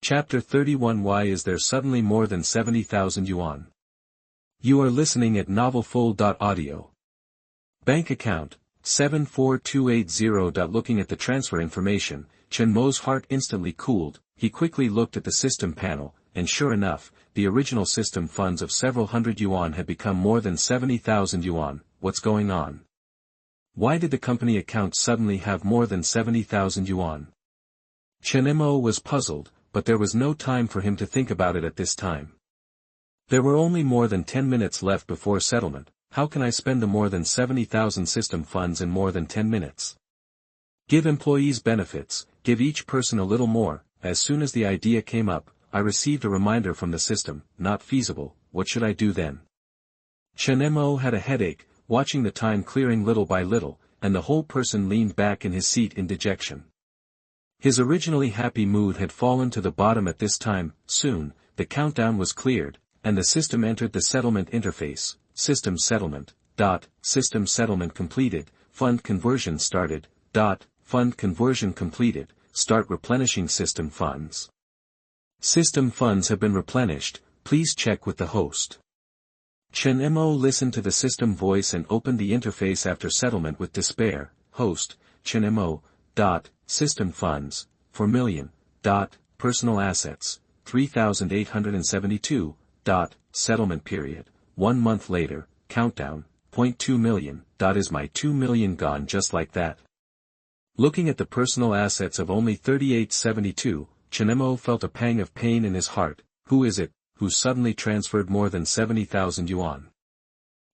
Chapter 31. Why is there suddenly more than 70,000 yuan? You are listening at novelfull.audio. Bank account, 74280. Looking at the transfer information, Chen Mo's heart instantly cooled. He quickly looked at the system panel, and sure enough, the original system funds of several hundred yuan had become more than 70,000 yuan. What's going on? Why did the company account suddenly have more than 70,000 yuan? Chen Mo was puzzled, but there was no time for him to think about it at this time. There were only more than 10 minutes left before settlement. How can I spend the more than 70,000 system funds in more than 10 minutes? Give employees benefits, give each person a little more. As soon as the idea came up, I received a reminder from the system, not feasible. What should I do then? Chen Mo had a headache, watching the time clearing little by little, and the whole person leaned back in his seat in dejection. His originally happy mood had fallen to the bottom at this time. Soon, the countdown was cleared, and the system entered the settlement interface. System settlement. System settlement completed. Fund conversion started. Fund conversion completed. Start replenishing system funds. System funds have been replenished. Please check with the host. Chen Mo listened to the system voice and opened the interface after settlement with despair. Host, Chen Mo. System funds, 4 million. Personal assets, 3,872. Settlement period, 1 month later. Countdown, 0.2 million. Is my 2 million gone just like that? Looking at the personal assets of only 3872, Chen Mo felt a pang of pain in his heart. Who is it, who suddenly transferred more than 70,000 yuan?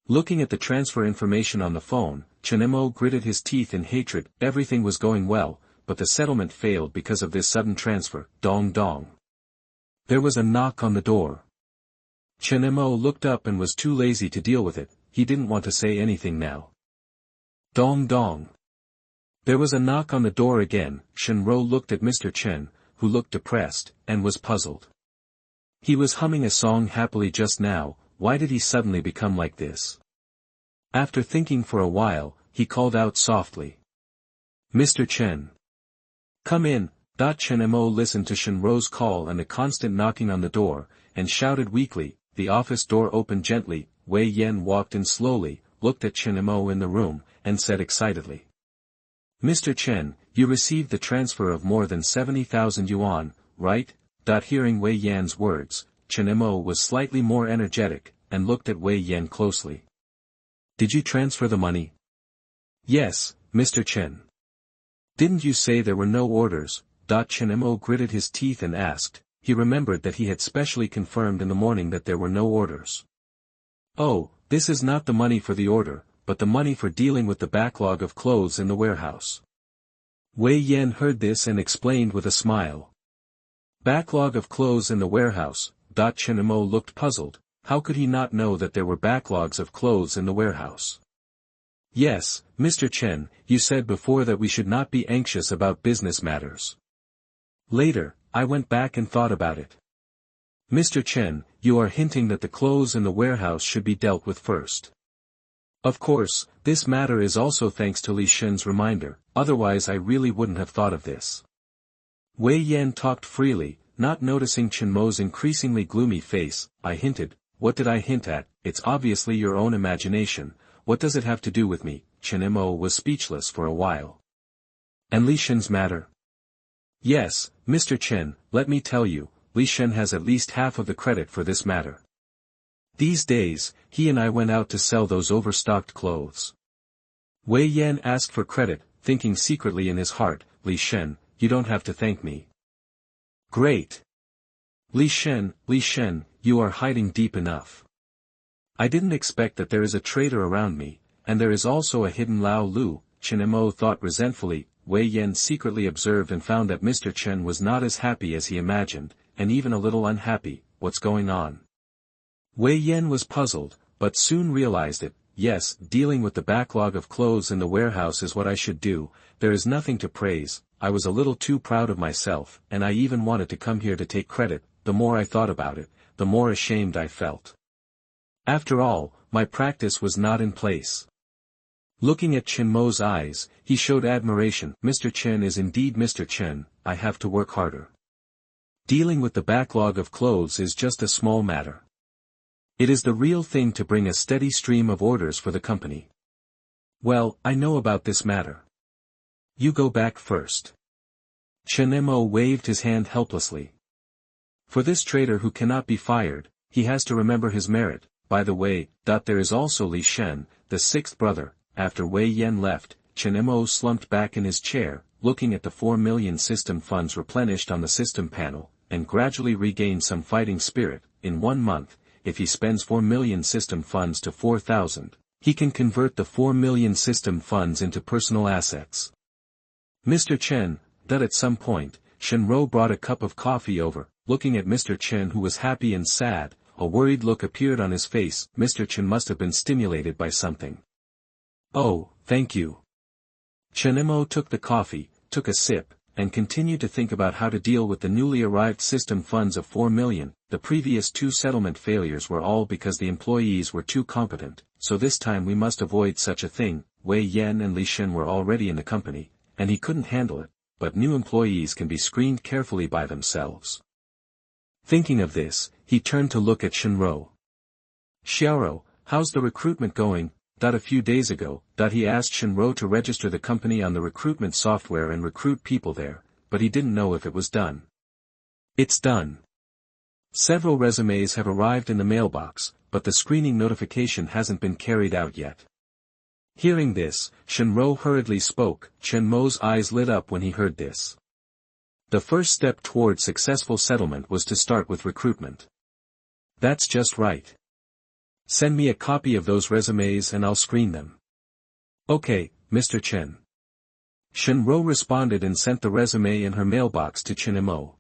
Looking at the transfer information on the phone, Chen Mo gritted his teeth in hatred. Everything was going well, but the settlement failed because of this sudden transfer. Dong dong. There was a knock on the door. Chen Mo looked up and was too lazy to deal with it. He didn't want to say anything now. Dong dong. There was a knock on the door again. Shen Ro looked at Mr. Chen, who looked depressed, and was puzzled. He was humming a song happily just now. Why did he suddenly become like this? After thinking for a while, he called out softly. Mr. Chen. Come in. Chen Mo listened to Shen Ro's call and the constant knocking on the door, and shouted weakly. The office door opened gently. Wei Yan walked in slowly, looked at Chen Mo in the room, and said excitedly. Mr. Chen, you received the transfer of more than 70,000 yuan, right? Hearing Wei Yan's words, Chen Mo was slightly more energetic, and looked at Wei Yan closely. Did you transfer the money? Yes, Mr. Chen. Didn't you say there were no orders? Chen Mo gritted his teeth and asked. He remembered that he had specially confirmed in the morning that there were no orders. Oh, this is not the money for the order, but the money for dealing with the backlog of clothes in the warehouse. Wei Yan heard this and explained with a smile. Backlog of clothes in the warehouse. Chen Mo looked puzzled. How could he not know that there were backlogs of clothes in the warehouse? Yes, Mr. Chen, you said before that we should not be anxious about business matters. Later, I went back and thought about it. Mr. Chen, you are hinting that the clothes in the warehouse should be dealt with first. Of course, this matter is also thanks to Li Shen's reminder, otherwise I really wouldn't have thought of this. Wei Yan talked freely, not noticing Chen Mo's increasingly gloomy face. I hinted. What did I hint at? It's obviously your own imagination. What does it have to do with me? Chen Mo was speechless for a while. And Li Shen's matter? Yes, Mr. Chen, let me tell you, Li Shen has at least half of the credit for this matter. These days, he and I went out to sell those overstocked clothes. Wei Yan asked for credit, thinking secretly in his heart, Li Shen, you don't have to thank me. Great. Li Shen, you are hiding deep enough. I didn't expect that there is a traitor around me, and there is also a hidden Lao Liu. Chen Mo thought resentfully. Wei Yan secretly observed and found that Mr. Chen was not as happy as he imagined, and even a little unhappy. What's going on? Wei Yan was puzzled, but soon realized it. Yes, dealing with the backlog of clothes in the warehouse is what I should do. There is nothing to praise. I was a little too proud of myself, and I even wanted to come here to take credit. The more I thought about it, the more ashamed I felt. After all, my practice was not in place. Looking at Chen Mo's eyes, he showed admiration. Mr. Chen is indeed Mr. Chen. I have to work harder. Dealing with the backlog of clothes is just a small matter. It is the real thing to bring a steady stream of orders for the company. Well, I know about this matter. You go back first. Chen Mo waved his hand helplessly. For this trader who cannot be fired, he has to remember his merit. By the way, there is also Li Shen, the sixth brother. After Wei Yan left, Chen Mo slumped back in his chair, looking at the 4 million system funds replenished on the system panel, and gradually regained some fighting spirit. In 1 month, if he spends 4 million system funds to 4,000, he can convert the 4 million system funds into personal assets. Mr. Chen, at some point, Shenro brought a cup of coffee over. Looking at Mr. Chen, who was happy and sad, a worried look appeared on his face. Mr. Chen must have been stimulated by something. Oh, thank you. Chen Mo took the coffee, took a sip, and continued to think about how to deal with the newly arrived system funds of 4 million. The previous 2 settlement failures were all because the employees were too competent, so this time we must avoid such a thing. Wei Yan and Li Shen were already in the company, and he couldn't handle it, but new employees can be screened carefully by themselves. Thinking of this, he turned to look at Shenro. Xiaoro, how's the recruitment going? A few days ago, he asked Shenro to register the company on the recruitment software and recruit people there, but he didn't know if it was done. It's done. Several resumes have arrived in the mailbox, but the screening notification hasn't been carried out yet. Hearing this, Shenro hurriedly spoke. Chen Mo's eyes lit up when he heard this. The first step toward successful settlement was to start with recruitment. That's just right. Send me a copy of those resumes and I'll screen them. Okay, Mr. Chen. Shenro responded and sent the resume in her mailbox to Chen Mo.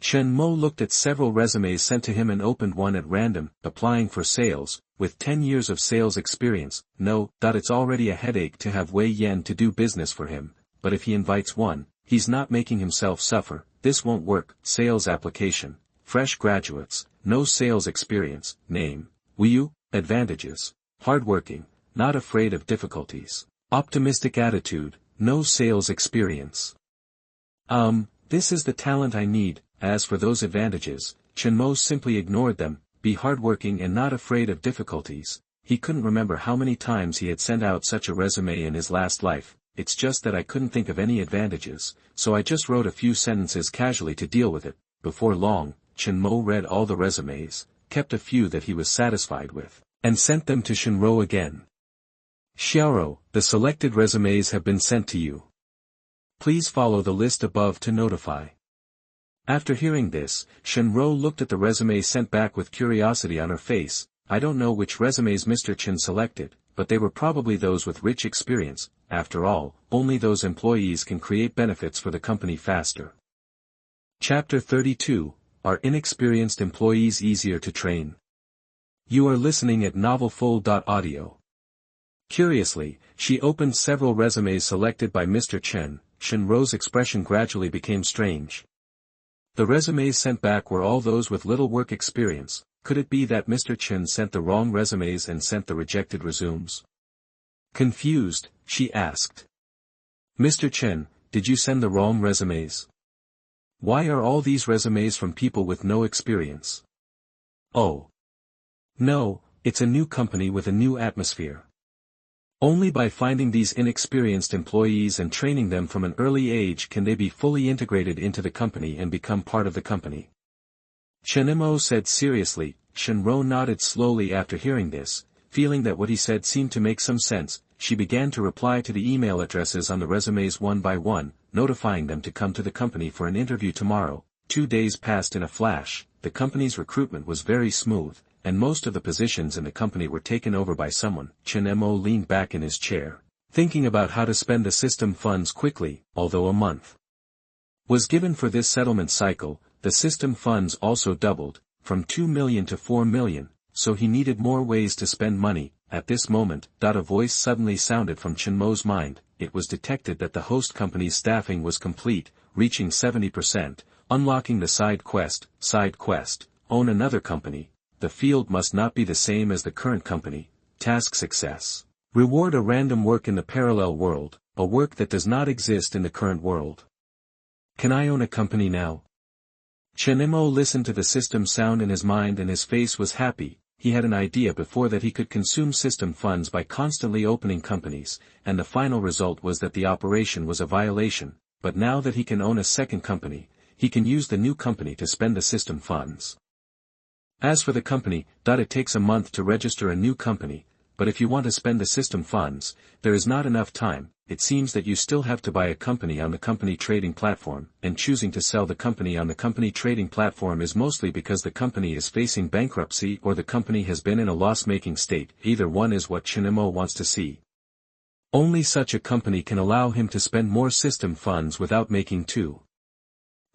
Chen Mo looked at several resumes sent to him and opened one at random. Applying for sales, with 10 years of sales experience. No, it's already a headache to have Wei Yan to do business for him, but if he invites one, he's not making himself suffer. This won't work. Sales application. Fresh graduates, no sales experience. Name. Liu. Advantages. Hardworking, not afraid of difficulties. Optimistic attitude, no sales experience. This is the talent I need. As for those advantages, Chen Mo simply ignored them. Be hardworking and not afraid of difficulties. He couldn't remember how many times he had sent out such a resume in his last life. It's just that I couldn't think of any advantages, so I just wrote a few sentences casually to deal with it. Before long, Chen Mo read all the resumes, kept a few that he was satisfied with, and sent them to Shenro again. Xiaoro, the selected resumes have been sent to you. Please follow the list above to notify. After hearing this, Shenro looked at the resume sent back with curiosity on her face. I don't know which resumes Mr. Chen selected, but they were probably those with rich experience. After all, only those employees can create benefits for the company faster. Chapter 32, Are inexperienced employees easier to train? You are listening at novelfull.audio. Curiously, she opened several resumes selected by Mr. Chen. Shenro's expression gradually became strange. The resumes sent back were all those with little work experience. Could it be that Mr. Chen sent the wrong resumes and sent the rejected resumes? Confused, she asked. Mr. Chen, did you send the wrong resumes? Why are all these resumes from people with no experience? Oh. No, it's a new company with a new atmosphere. Only by finding these inexperienced employees and training them from an early age can they be fully integrated into the company and become part of the company. Chen Mo said seriously. Shenro nodded slowly after hearing this, feeling that what he said seemed to make some sense. She began to reply to the email addresses on the resumes one by one, notifying them to come to the company for an interview tomorrow. 2 days passed in a flash. The company's recruitment was very smooth, and most of the positions in the company were taken over by someone. Chen Mo leaned back in his chair, thinking about how to spend the system funds quickly. Although a month was given for this settlement cycle, the system funds also doubled, from 2 million to 4 million, so he needed more ways to spend money. At this moment, a voice suddenly sounded from Chen Mo's mind. It was detected that the host company's staffing was complete, reaching 70%, unlocking the side quest, own another company. The field must not be the same as the current company. Task success. Reward a random work in the parallel world, a work that does not exist in the current world. Can I own a company now? Chen Mo listened to the system sound in his mind and his face was happy. He had an idea before that he could consume system funds by constantly opening companies, and the final result was that the operation was a violation, but now that he can own a second company, he can use the new company to spend the system funds. As for the company, it takes a month to register a new company, but if you want to spend the system funds, there is not enough time. It seems that you still have to buy a company on the company trading platform, and choosing to sell the company on the company trading platform is mostly because the company is facing bankruptcy or the company has been in a loss-making state. Either one is what Chen Mo wants to see. Only such a company can allow him to spend more system funds without making too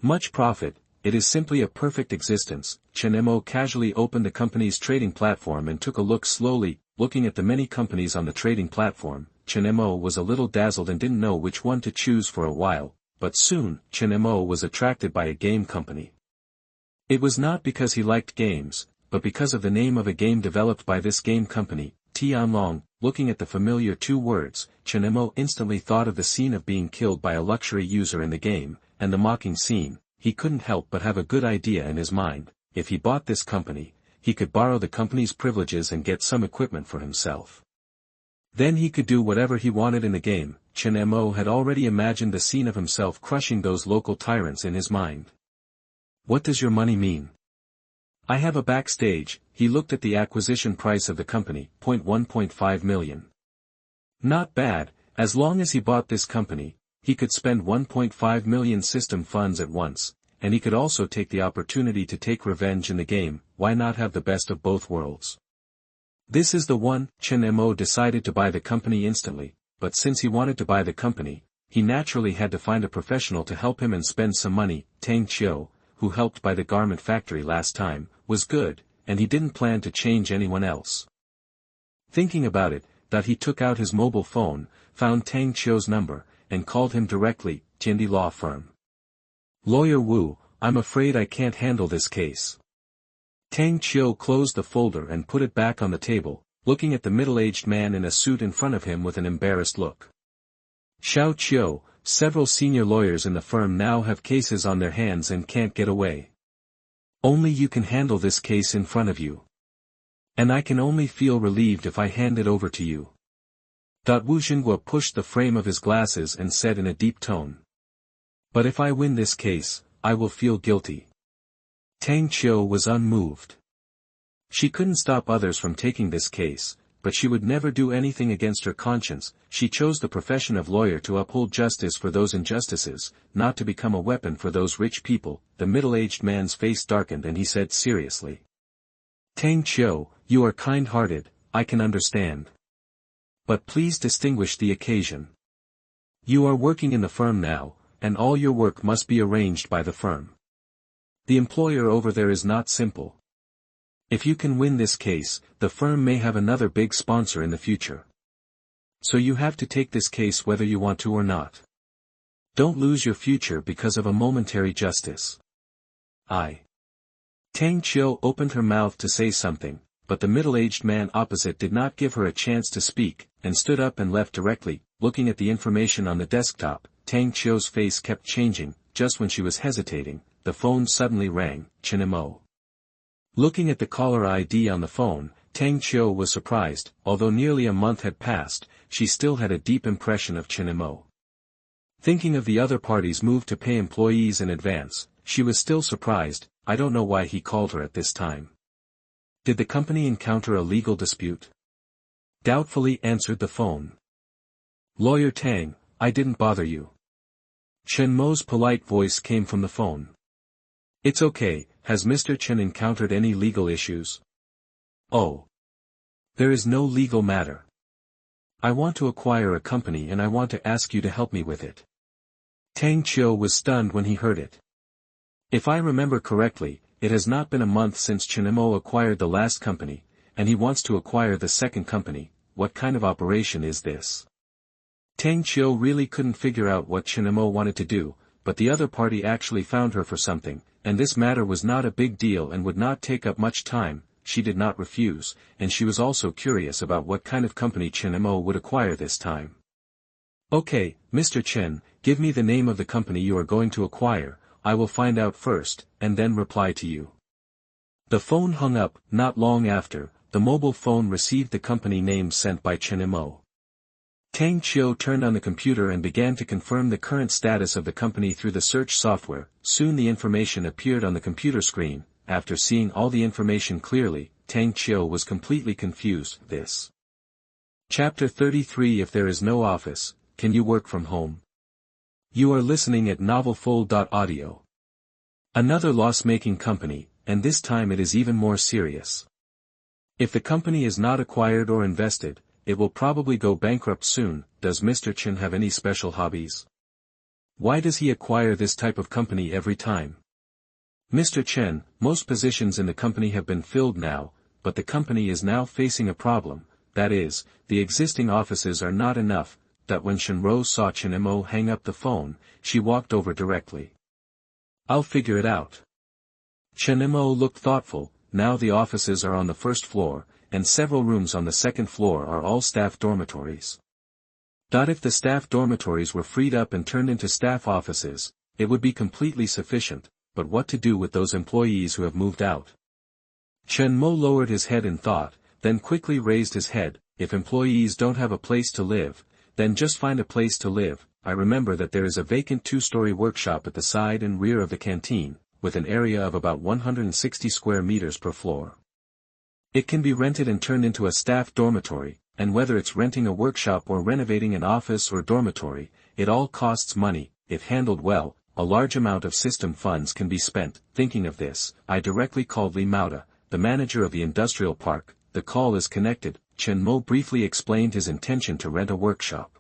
much profit. It is simply a perfect existence. Chen Mo casually opened the company's trading platform and took a look slowly. Looking at the many companies on the trading platform, Chen Mo was a little dazzled and didn't know which one to choose for a while, but soon, Chen Mo was attracted by a game company. It was not because he liked games, but because of the name of a game developed by this game company, Tianlong. Looking at the familiar two words, Chen Mo instantly thought of the scene of being killed by a luxury user in the game, and the mocking scene. He couldn't help but have a good idea in his mind. If he bought this company, he could borrow the company's privileges and get some equipment for himself. Then he could do whatever he wanted in the game. Chen Mo had already imagined the scene of himself crushing those local tyrants in his mind. What does your money mean? I have a backstage. He looked at the acquisition price of the company, 1.5 million. Not bad. As long as he bought this company, he could spend 1.5 million system funds at once, and he could also take the opportunity to take revenge in the game. Why not have the best of both worlds? This is the one. Chen Mo decided to buy the company instantly, but since he wanted to buy the company, he naturally had to find a professional to help him and spend some money. Tang Qiu, who helped buy the garment factory last time, was good, and he didn't plan to change anyone else. Thinking about it, he took out his mobile phone, found Tang Qiu's number, and called him directly. Tiandi Law Firm. Lawyer Wu, I'm afraid I can't handle this case. Tang Qiu closed the folder and put it back on the table, looking at the middle-aged man in a suit in front of him with an embarrassed look. Xiao Qiu, several senior lawyers in the firm now have cases on their hands and can't get away. Only you can handle this case in front of you. And I can only feel relieved if I hand it over to you. Wu Xinhua pushed the frame of his glasses and said in a deep tone. But if I win this case, I will feel guilty. Tang Qiu was unmoved. She couldn't stop others from taking this case, but she would never do anything against her conscience. She chose the profession of lawyer to uphold justice for those injustices, not to become a weapon for those rich people. The middle-aged man's face darkened and he said seriously. Tang Qiu, you are kind-hearted, I can understand. But please distinguish the occasion. You are working in the firm now, and all your work must be arranged by the firm. The employer over there is not simple. If you can win this case, the firm may have another big sponsor in the future. So you have to take this case whether you want to or not. Don't lose your future because of a momentary justice. Tang Qiu opened her mouth to say something, but the middle-aged man opposite did not give her a chance to speak, and stood up and left directly. Looking at the information on the desktop, Tang Qiu's face kept changing. Just when she was hesitating, the phone suddenly rang. Chen Mo. Looking at the caller ID on the phone, Tang Qiu was surprised. Although nearly a month had passed, she still had a deep impression of Chen Mo. Thinking of the other party's move to pay employees in advance, she was still surprised. I don't know why he called her at this time. Did the company encounter a legal dispute? Doubtfully answered the phone. Lawyer Tang, I didn't bother you. Chen Mo's polite voice came from the phone. It's okay. Has Mr. Chen encountered any legal issues? Oh. There is no legal matter. I want to acquire a company and I want to ask you to help me with it. Tang Qiu was stunned when he heard it. If I remember correctly, it has not been a month since Chen Mo acquired the last company, and he wants to acquire the second company. What kind of operation is this? Tang Qiu really couldn't figure out what Chen Mo wanted to do, but the other party actually found her for something, and this matter was not a big deal and would not take up much time. She did not refuse, and she was also curious about what kind of company Chen Mo would acquire this time. Okay, Mr. Chen, give me the name of the company you are going to acquire. I will find out first, and then reply to you. The phone hung up. Not long after, the mobile phone received the company name sent by Chen Mo. Tang Qiu turned on the computer and began to confirm the current status of the company through the search software. Soon the information appeared on the computer screen. After seeing all the information clearly, Tang Qiu was completely confused. This. Chapter 33. If there is no office, can you work from home? You are listening at novelfull.audio. Another loss-making company, and this time it is even more serious. If the company is not acquired or invested, it will probably go bankrupt soon. Does Mr. Chen have any special hobbies? Why does he acquire this type of company every time? Mr. Chen, most positions in the company have been filled now, but the company is now facing a problem, that is, the existing offices are not enough. That when Chen Mo saw Chen Mo hang up the phone, she walked over directly. I'll figure it out. Chen Mo looked thoughtful. Now the offices are on the first floor, and several rooms on the second floor are all staff dormitories. If the staff dormitories were freed up and turned into staff offices, it would be completely sufficient, but what to do with those employees who have moved out? Chen Mo lowered his head in thought, then quickly raised his head. If employees don't have a place to live, then just find a place to live. I remember that there is a vacant 2-story workshop at the side and rear of the canteen, with an area of about 160 square meters per floor. It can be rented and turned into a staff dormitory, and whether it's renting a workshop or renovating an office or dormitory, it all costs money. If handled well, a large amount of system funds can be spent. Thinking of this, I directly called Li Mao, the manager of the industrial park. The call is connected. Chen Mo briefly explained his intention to rent a workshop.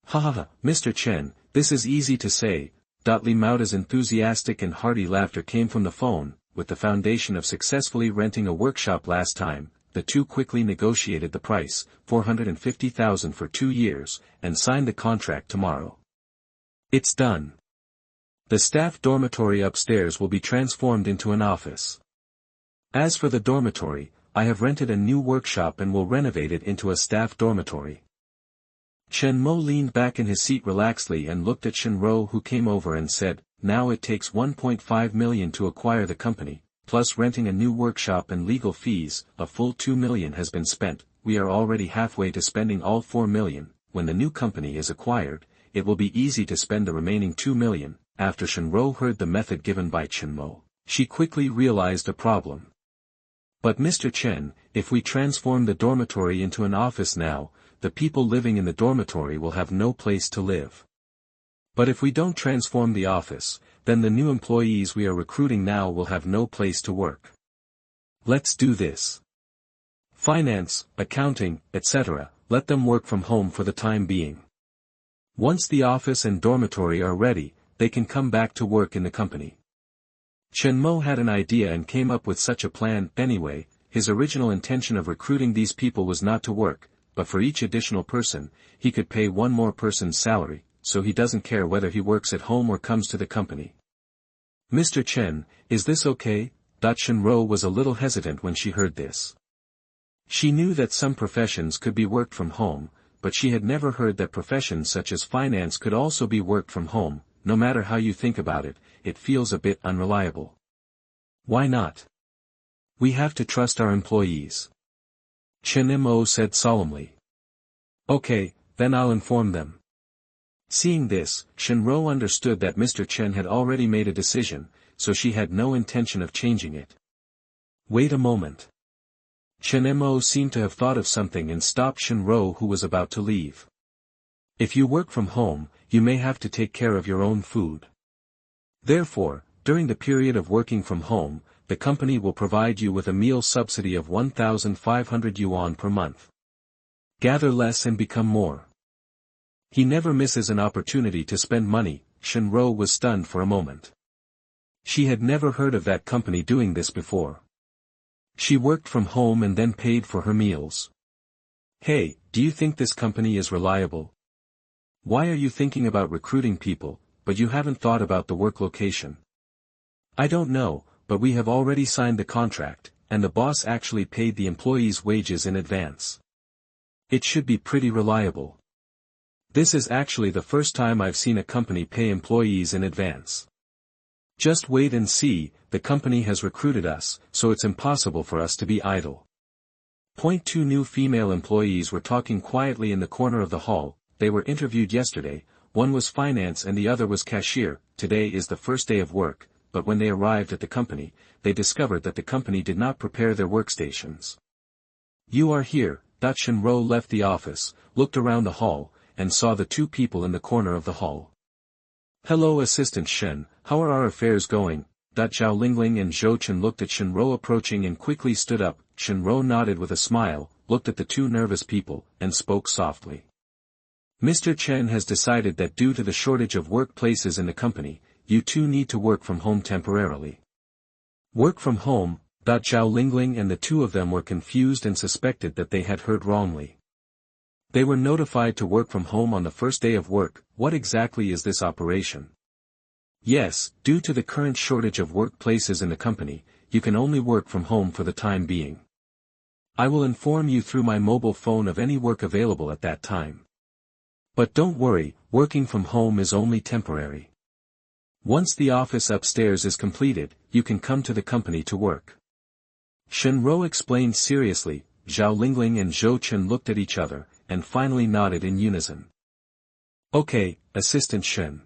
Ha, Mr. Chen, this is easy to say. Li Mao's enthusiastic and hearty laughter came from the phone. With the foundation of successfully renting a workshop last time, the two quickly negotiated the price, 450,000 for 2 years, and signed the contract tomorrow. It's done. The staff dormitory upstairs will be transformed into an office. As for the dormitory, I have rented a new workshop and will renovate it into a staff dormitory. Chen Mo leaned back in his seat relaxedly and looked at Chen Mo, who came over and said, now it takes 1.5 million to acquire the company, plus renting a new workshop and legal fees. A full 2 million has been spent. We are already halfway to spending all 4 million. When the new company is acquired, it will be easy to spend the remaining 2 million. After Chen Mo heard the method given by Chen Mo, she quickly realized a problem. But Mr. Chen, if we transform the dormitory into an office now, the people living in the dormitory will have no place to live. But if we don't transform the office, then the new employees we are recruiting now will have no place to work. Let's do this. Finance, accounting, etc., let them work from home for the time being. Once the office and dormitory are ready, they can come back to work in the company. Chen Mo had an idea and came up with such a plan. Anyway, his original intention of recruiting these people was not to work, but for each additional person, he could pay one more person's salary, so he doesn't care whether he works at home or comes to the company. Mr. Chen, is this okay? Chen Mo was a little hesitant when she heard this. She knew that some professions could be worked from home, but she had never heard that professions such as finance could also be worked from home. No matter how you think about it, it feels a bit unreliable. Why not? We have to trust our employees. Chen Mo said solemnly. Okay, then I'll inform them. Seeing this, Chen Mo understood that Mr. Chen had already made a decision, so she had no intention of changing it. Wait a moment. Chen Mo seemed to have thought of something and stopped Chen Mo, who was about to leave. If you work from home, you may have to take care of your own food. Therefore, during the period of working from home, the company will provide you with a meal subsidy of 1,500 yuan per month. Gather less and become more. He never misses an opportunity to spend money. Chen Mo was stunned for a moment. She had never heard of that company doing this before. She worked from home and then paid for her meals. Hey, do you think this company is reliable? Why are you thinking about recruiting people, but you haven't thought about the work location? I don't know, but we have already signed the contract, and the boss actually paid the employees' wages in advance. It should be pretty reliable. This is actually the first time I've seen a company pay employees in advance. Just wait and see, the company has recruited us, so it's impossible for us to be idle. Point two new female employees were talking quietly in the corner of the hall. They were interviewed yesterday, one was finance and the other was cashier. Today is the first day of work, but when they arrived at the company, they discovered that the company did not prepare their workstations. You are here. Chen Mo left the office, looked around the hall, and saw the two people in the corner of the hall. Hello Assistant Shen, how are our affairs going? Zhao Lingling and Zhou Chen looked at Chen Mo approaching and quickly stood up. Chen Mo nodded with a smile, looked at the two nervous people, and spoke softly. Mr. Chen has decided that due to the shortage of workplaces in the company, you two need to work from home temporarily. Work from home? Zhao Lingling and the two of them were confused and suspected that they had heard wrongly. They were notified to work from home on the first day of work. What exactly is this operation? Yes, due to the current shortage of workplaces in the company, you can only work from home for the time being. I will inform you through my mobile phone of any work available at that time. But don't worry, working from home is only temporary. Once the office upstairs is completed, you can come to the company to work. Chen Mo explained seriously. Zhao Lingling and Zhou Chen looked at each other, and finally nodded in unison. Okay, Assistant Shen.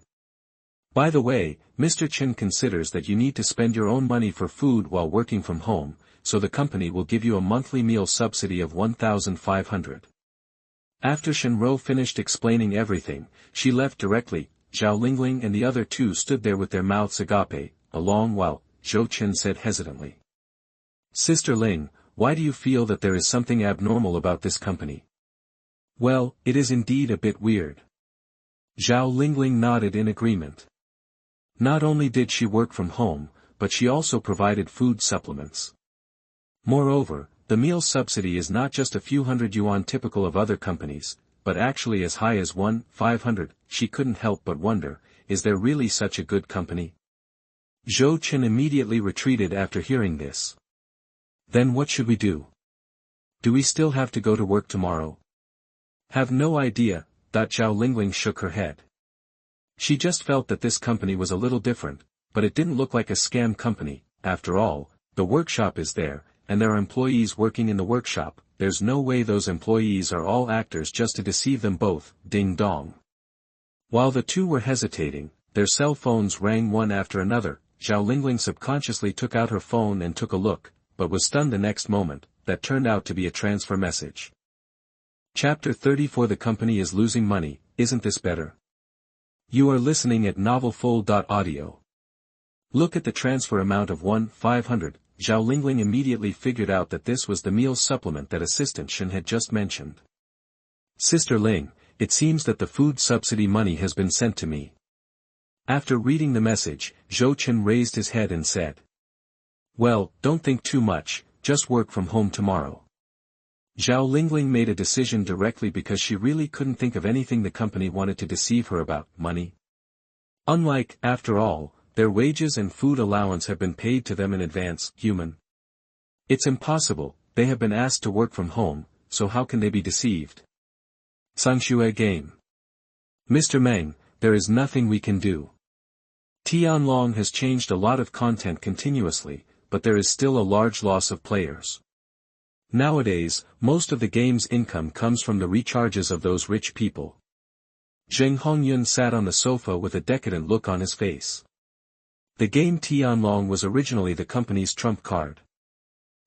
By the way, Mr. Chen considers that you need to spend your own money for food while working from home, so the company will give you a monthly meal subsidy of 1,500. After Chen Mo finished explaining everything, she left directly. Zhao Lingling and the other two stood there with their mouths agape, a long while. Zhou Chen said hesitantly. Sister Ling, why do you feel that there is something abnormal about this company? Well, it is indeed a bit weird. Zhao Lingling nodded in agreement. Not only did she work from home, but she also provided food supplements. Moreover, the meal subsidy is not just a few hundred yuan typical of other companies, but actually as high as 1,500. She couldn't help but wonder, is there really such a good company? Zhou Chen immediately retreated after hearing this. Then what should we do? Do we still have to go to work tomorrow? Have no idea. Zhao Lingling shook her head. She just felt that this company was a little different, but it didn't look like a scam company. After all, the workshop is there, and there are employees working in the workshop. There's no way those employees are all actors just to deceive them both. Ding dong. While the two were hesitating, their cell phones rang one after another. Zhao Lingling subconsciously took out her phone and took a look, but was stunned the next moment. That turned out to be a transfer message. Chapter 34. The company is losing money. Isn't this better? You are listening at novelfull.audio. Look at the transfer amount of 1,500. Zhao Lingling immediately figured out that this was the meal supplement that Assistant Shen had just mentioned. Sister Ling, it seems that the food subsidy money has been sent to me. After reading the message, Zhou Chen raised his head and said. Well, don't think too much, just work from home tomorrow. Zhao Lingling made a decision directly because she really couldn't think of anything the company wanted to deceive her about. Money. Unlike, after all, their wages and food allowance have been paid to them in advance. Human. It's impossible. They have been asked to work from home, so how can they be deceived? Sangxue game. Mr. Meng, there is nothing we can do. Tianlong has changed a lot of content continuously, but there is still a large loss of players. Nowadays, most of the game's income comes from the recharges of those rich people. Zheng Hongyun sat on the sofa with a decadent look on his face. The game Tianlong was originally the company's trump card.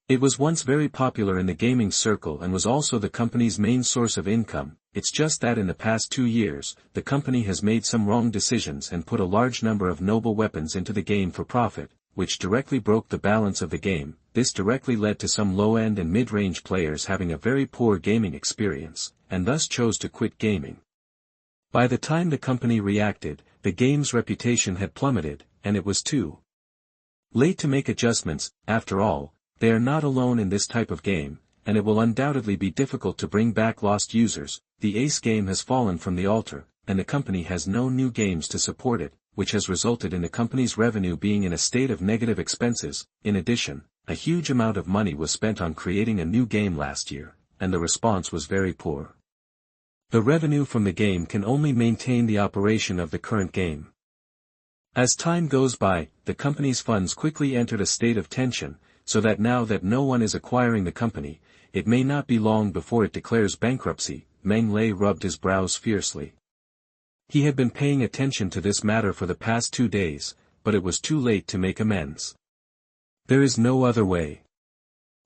It was once very popular in the gaming circle and was also the company's main source of income. It's just that in the past 2 years, the company has made some wrong decisions and put a large number of noble weapons into the game for profit, which directly broke the balance of the game. This directly led to some low-end and mid-range players having a very poor gaming experience, and thus chose to quit gaming. By the time the company reacted, the game's reputation had plummeted, and it was too late to make adjustments. After all, they are not alone in this type of game, and it will undoubtedly be difficult to bring back lost users. The Ace game has fallen from the altar, and the company has no new games to support it, which has resulted in the company's revenue being in a state of negative expenses. In addition, a huge amount of money was spent on creating a new game last year, and the response was very poor. The revenue from the game can only maintain the operation of the current game. As time goes by, the company's funds quickly entered a state of tension, so that now that no one is acquiring the company, it may not be long before it declares bankruptcy. Meng Lei rubbed his brows fiercely. He had been paying attention to this matter for the past 2 days, but it was too late to make amends. There is no other way.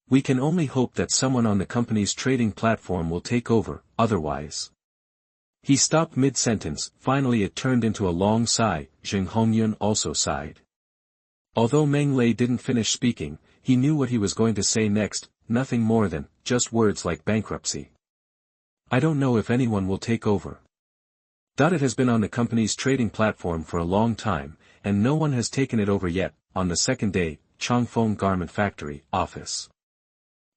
We can only hope that someone on the company's trading platform will take over, otherwise. He stopped mid-sentence. Finally it turned into a long sigh. Zheng Hongyun also sighed. Although Meng Lei didn't finish speaking, he knew what he was going to say next, nothing more than, just words like bankruptcy. I don't know if anyone will take over. It has been on the company's trading platform for a long time, and no one has taken it over yet. On the second day, Changfeng Garment Factory, office.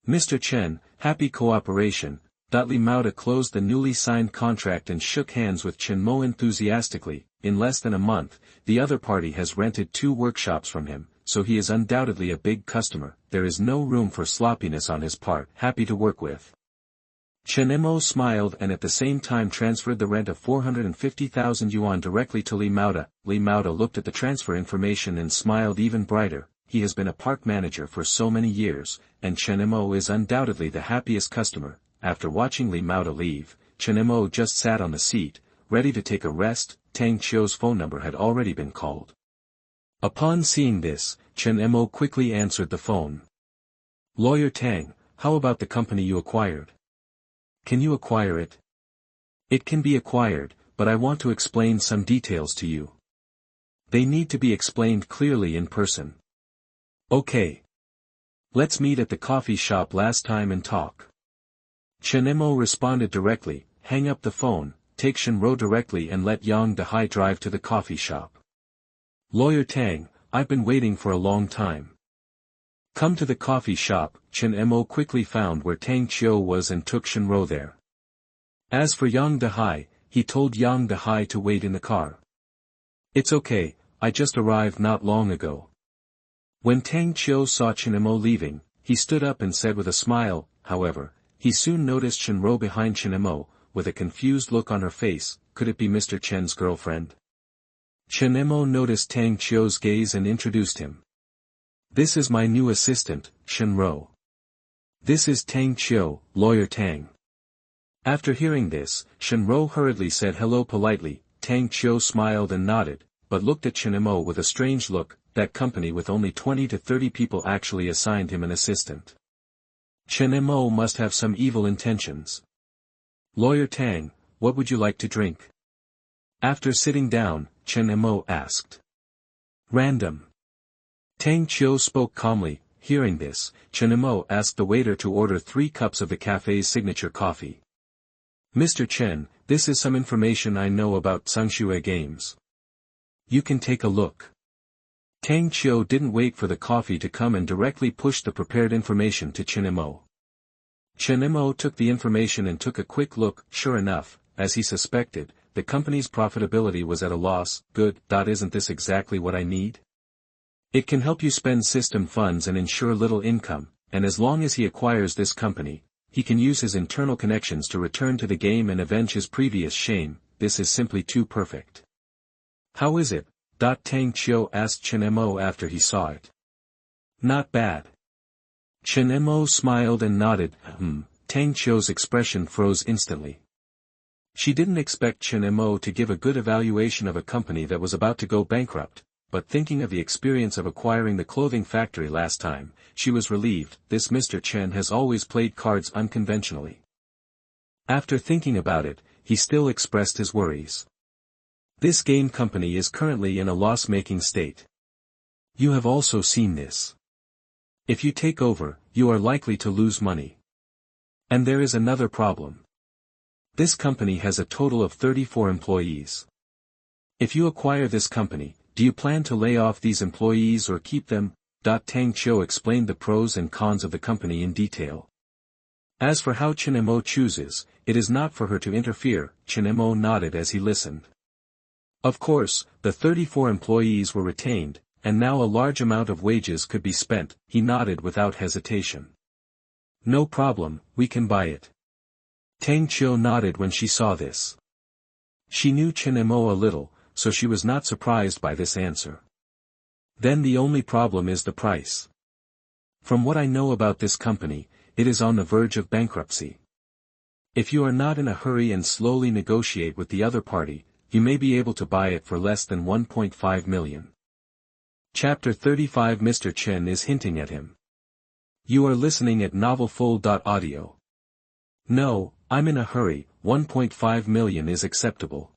Mr. Chen, happy cooperation. Li Mao closed the newly signed contract and shook hands with Chen Mo enthusiastically. In less than a month, the other party has rented 2 workshops from him, so he is undoubtedly a big customer. There is no room for sloppiness on his part. Happy to work with. Chen Mo smiled and at the same time transferred the rent of 450,000 yuan directly to Li Mao. Li Mao looked at the transfer information and smiled even brighter. He has been a park manager for so many years, and Chen Mo is undoubtedly the happiest customer. After watching Li Mao leave, Chen Mo just sat on the seat, ready to take a rest. Tang Qiu's phone number had already been called. Upon seeing this, Chen Mo quickly answered the phone. Lawyer Tang, how about the company you acquired? Can you acquire it? It can be acquired, but I want to explain some details to you. They need to be explained clearly in person. Okay. Let's meet at the coffee shop last time and talk. Chen Mo responded directly, hang up the phone, take Shenro directly and let Yang Dehai drive to the coffee shop. Lawyer Tang, I've been waiting for a long time. Come to the coffee shop. Chen Mo quickly found where Tang Qiu was and took Shenro there. As for Yang Dehai, he told Yang Dehai to wait in the car. It's okay, I just arrived not long ago. When Tang Qiu saw Chen Mo leaving, he stood up and said with a smile. However, he soon noticed Shenro behind Chen Mo, with a confused look on her face. Could it be Mr. Chen's girlfriend? Chen Mo noticed Tang Qiu's gaze and introduced him. This is my new assistant, Shenro. This is Tang Qiu, Lawyer Tang. After hearing this, Shenro hurriedly said hello politely. Tang Qiu smiled and nodded, but looked at Chen Mo with a strange look. That company with only 20 to 30 people actually assigned him an assistant. Chen Mo must have some evil intentions. Lawyer Tang, what would you like to drink? After sitting down, Chen Mo asked. Random. Tang Qiu spoke calmly. Hearing this, Chen Mo asked the waiter to order 3 cups of the cafe's signature coffee. Mr. Chen, this is some information I know about Tsunxue games. You can take a look. Tang Qiu didn't wait for the coffee to come and directly pushed the prepared information to Chen Mo. Chen Mo took the information and took a quick look. Sure enough, as he suspected, the company's profitability was at a loss. Good. Isn't this exactly what I need? It can help you spend system funds and ensure little income, and as long as he acquires this company, he can use his internal connections to return to the game and avenge his previous shame. This is simply too perfect. How is it? Tang Qiu asked Chen Mo after he saw it. Not bad. Chen Mo smiled and nodded. Tang Qiu's expression froze instantly. She didn't expect Chen Mo to give a good evaluation of a company that was about to go bankrupt, but thinking of the experience of acquiring the clothing factory last time, she was relieved. This Mr. Chen has always played cards unconventionally. After thinking about it, he still expressed his worries. This game company is currently in a loss-making state. You have also seen this. If you take over, you are likely to lose money. And there is another problem. This company has a total of 34 employees. If you acquire this company, do you plan to lay off these employees or keep them? Tang Qiu explained the pros and cons of the company in detail. As for how Chen Mo chooses, it is not for her to interfere. Chen Mo nodded as he listened. Of course, the 34 employees were retained, and now a large amount of wages could be spent. He nodded without hesitation. No problem, we can buy it. Tang Qiu nodded when she saw this. She knew Chen Mo a little, so she was not surprised by this answer. Then the only problem is the price. From what I know about this company, it is on the verge of bankruptcy. If you are not in a hurry and slowly negotiate with the other party, you may be able to buy it for less than 1.5 million. Chapter 35. Mr. Chen is hinting at him. You are listening at novelfull.audio. No, I'm in a hurry, 1.5 million is acceptable.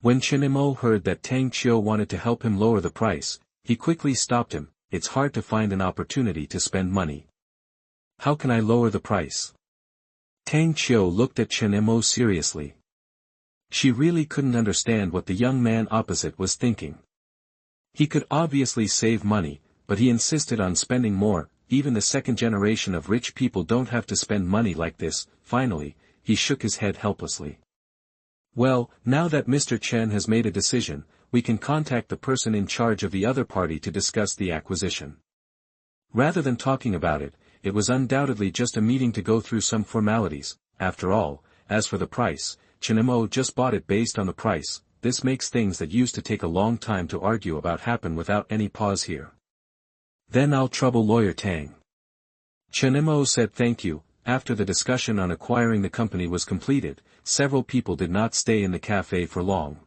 When Chen Mo heard that Tang Qiu wanted to help him lower the price, he quickly stopped him. It's hard to find an opportunity to spend money. How can I lower the price? Tang Qiu looked at Chen Mo seriously. She really couldn't understand what the young man opposite was thinking. He could obviously save money, but he insisted on spending more. Even the second generation of rich people don't have to spend money like this. Finally, he shook his head helplessly. Well, now that Mr. Chen has made a decision, we can contact the person in charge of the other party to discuss the acquisition. Rather than talking about it, it was undoubtedly just a meeting to go through some formalities. After all, as for the price, Chen Mo just bought it based on the price. This makes things that used to take a long time to argue about happen without any pause here. Then I'll trouble lawyer Tang. Chen Mo said thank you. After the discussion on acquiring the company was completed, several people did not stay in the cafe for long.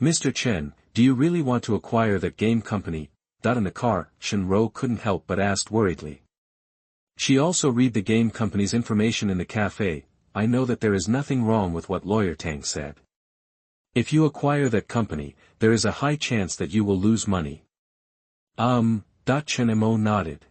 Mr. Chen, do you really want to acquire that game company? In the car, Shen Ro couldn't help but ask worriedly. She also read the game company's information in the cafe. I know that there is nothing wrong with what lawyer Tang said. If you acquire that company, there is a high chance that you will lose money. Chen Mo nodded.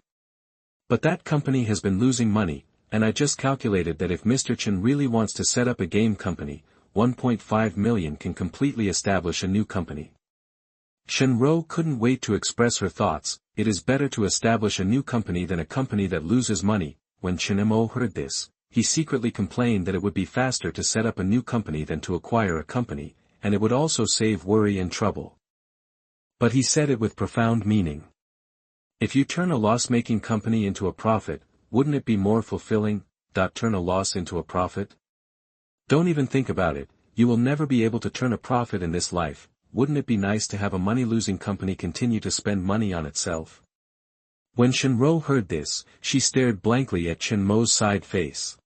But that company has been losing money, and I just calculated that if Mr. Chen really wants to set up a game company, 1.5 million can completely establish a new company. Shen Ro couldn't wait to express her thoughts. It is better to establish a new company than a company that loses money. When Chen Mo heard this, he secretly complained that it would be faster to set up a new company than to acquire a company, and it would also save worry and trouble. But he said it with profound meaning. If you turn a loss-making company into a profit, wouldn't it be more fulfilling? Turn a loss into a profit? Don't even think about it. You will never be able to turn a profit in this life. Wouldn't it be nice to have a money-losing company continue to spend money on itself? When Shen Ro heard this, she stared blankly at Chen Mo's side face.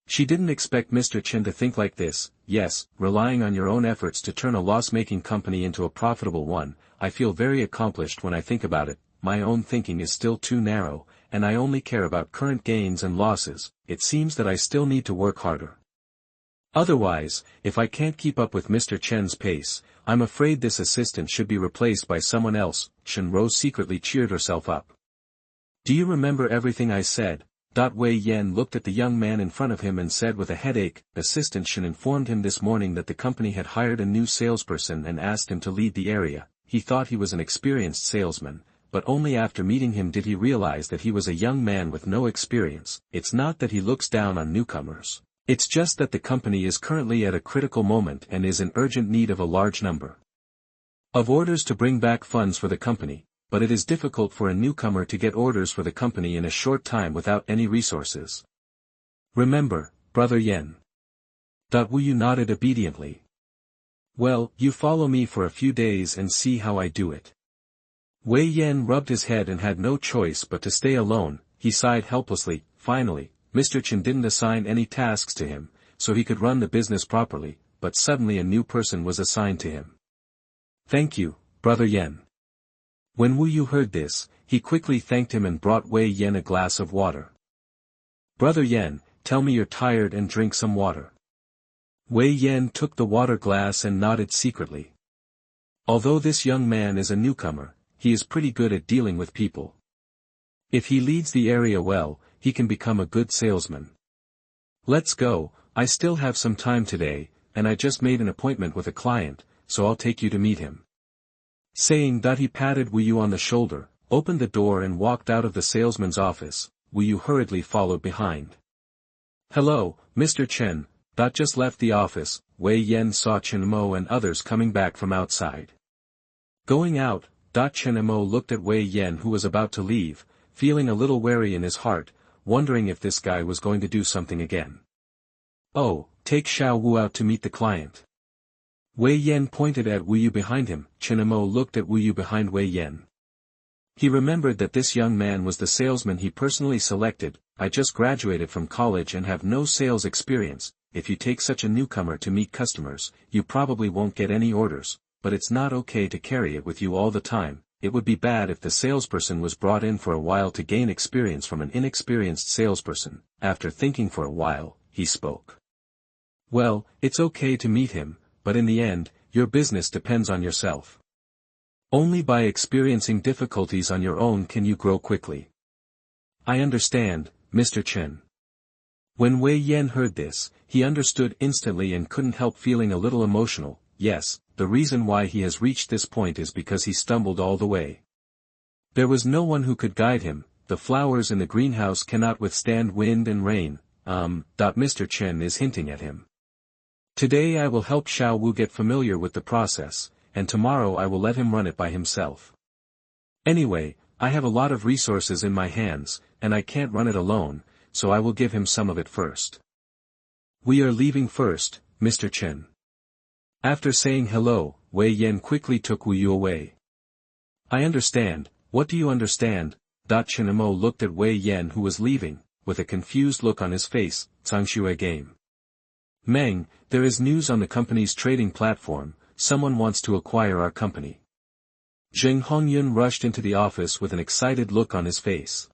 She didn't expect Mr. Chen to think like this. Yes, relying on your own efforts to turn a loss-making company into a profitable one. I feel very accomplished when I think about it. My own thinking is still too narrow, and I only care about current gains and losses. It seems that I still need to work harder. Otherwise, if I can't keep up with Mr. Chen's pace, I'm afraid this assistant should be replaced by someone else. Shen Ro secretly cheered herself up. Do you remember everything I said? Wei Yan looked at the young man in front of him and said with a headache. Assistant Shen informed him this morning that the company had hired a new salesperson and asked him to lead the area. He thought he was an experienced salesman, but only after meeting him did he realize that he was a young man with no experience. It's not that he looks down on newcomers. It's just that the company is currently at a critical moment and is in urgent need of a large number of orders to bring back funds for the company, but it is difficult for a newcomer to get orders for the company in a short time without any resources. Remember, Brother Yen. Wu Yu nodded obediently. Well, you follow me for a few days and see how I do it. Wei Yan rubbed his head and had no choice but to stay alone. He sighed helplessly. Finally, Mr. Chen didn't assign any tasks to him, so he could run the business properly, but suddenly a new person was assigned to him. Thank you, Brother Yen. When Wu Yu heard this, he quickly thanked him and brought Wei Yan a glass of water. Brother Yen, tell me you're tired and drink some water. Wei Yan took the water glass and nodded secretly. Although this young man is a newcomer, he is pretty good at dealing with people. If he leads the area well, he can become a good salesman. Let's go. I still have some time today, and I just made an appointment with a client, so I'll take you to meet him. Saying that, he patted Wu Yu on the shoulder, opened the door and walked out of the salesman's office. Wu Yu hurriedly followed behind. Hello, Mr. Chen. Just left the office. Wei Yan saw Chen Mo and others coming back from outside. Going out, Chen Mo looked at Wei Yan who was about to leave, feeling a little wary in his heart, wondering if this guy was going to do something again. Oh, take Xiao Wu out to meet the client. Wei Yan pointed at Wu Yu behind him. Chen Mo looked at Wu Yu behind Wei Yan. He remembered that this young man was the salesman he personally selected. I just graduated from college and have no sales experience. If you take such a newcomer to meet customers, you probably won't get any orders, but it's not okay to carry it with you all the time. It would be bad if the salesperson was brought in for a while to gain experience from an inexperienced salesperson. After thinking for a while, he spoke. Well, it's okay to meet him, but in the end, your business depends on yourself. Only by experiencing difficulties on your own can you grow quickly. I understand, Mr. Chen. When Wei Yan heard this, he understood instantly and couldn't help feeling a little emotional. Yes, the reason why he has reached this point is because he stumbled all the way. There was no one who could guide him. The flowers in the greenhouse cannot withstand wind and rain. Mr. Chen is hinting at him. Today I will help Xiao Wu get familiar with the process, and tomorrow I will let him run it by himself. Anyway, I have a lot of resources in my hands, and I can't run it alone, so I will give him some of it first. We are leaving first, Mr. Chen. After saying hello, Wei Yan quickly took Wu Yu away. I understand. What do you understand? Chen Mo looked at Wei Yan who was leaving, with a confused look on his face. Zhangshui game. Meng, there is news on the company's trading platform. Someone wants to acquire our company. Zheng Hongyun rushed into the office with an excited look on his face.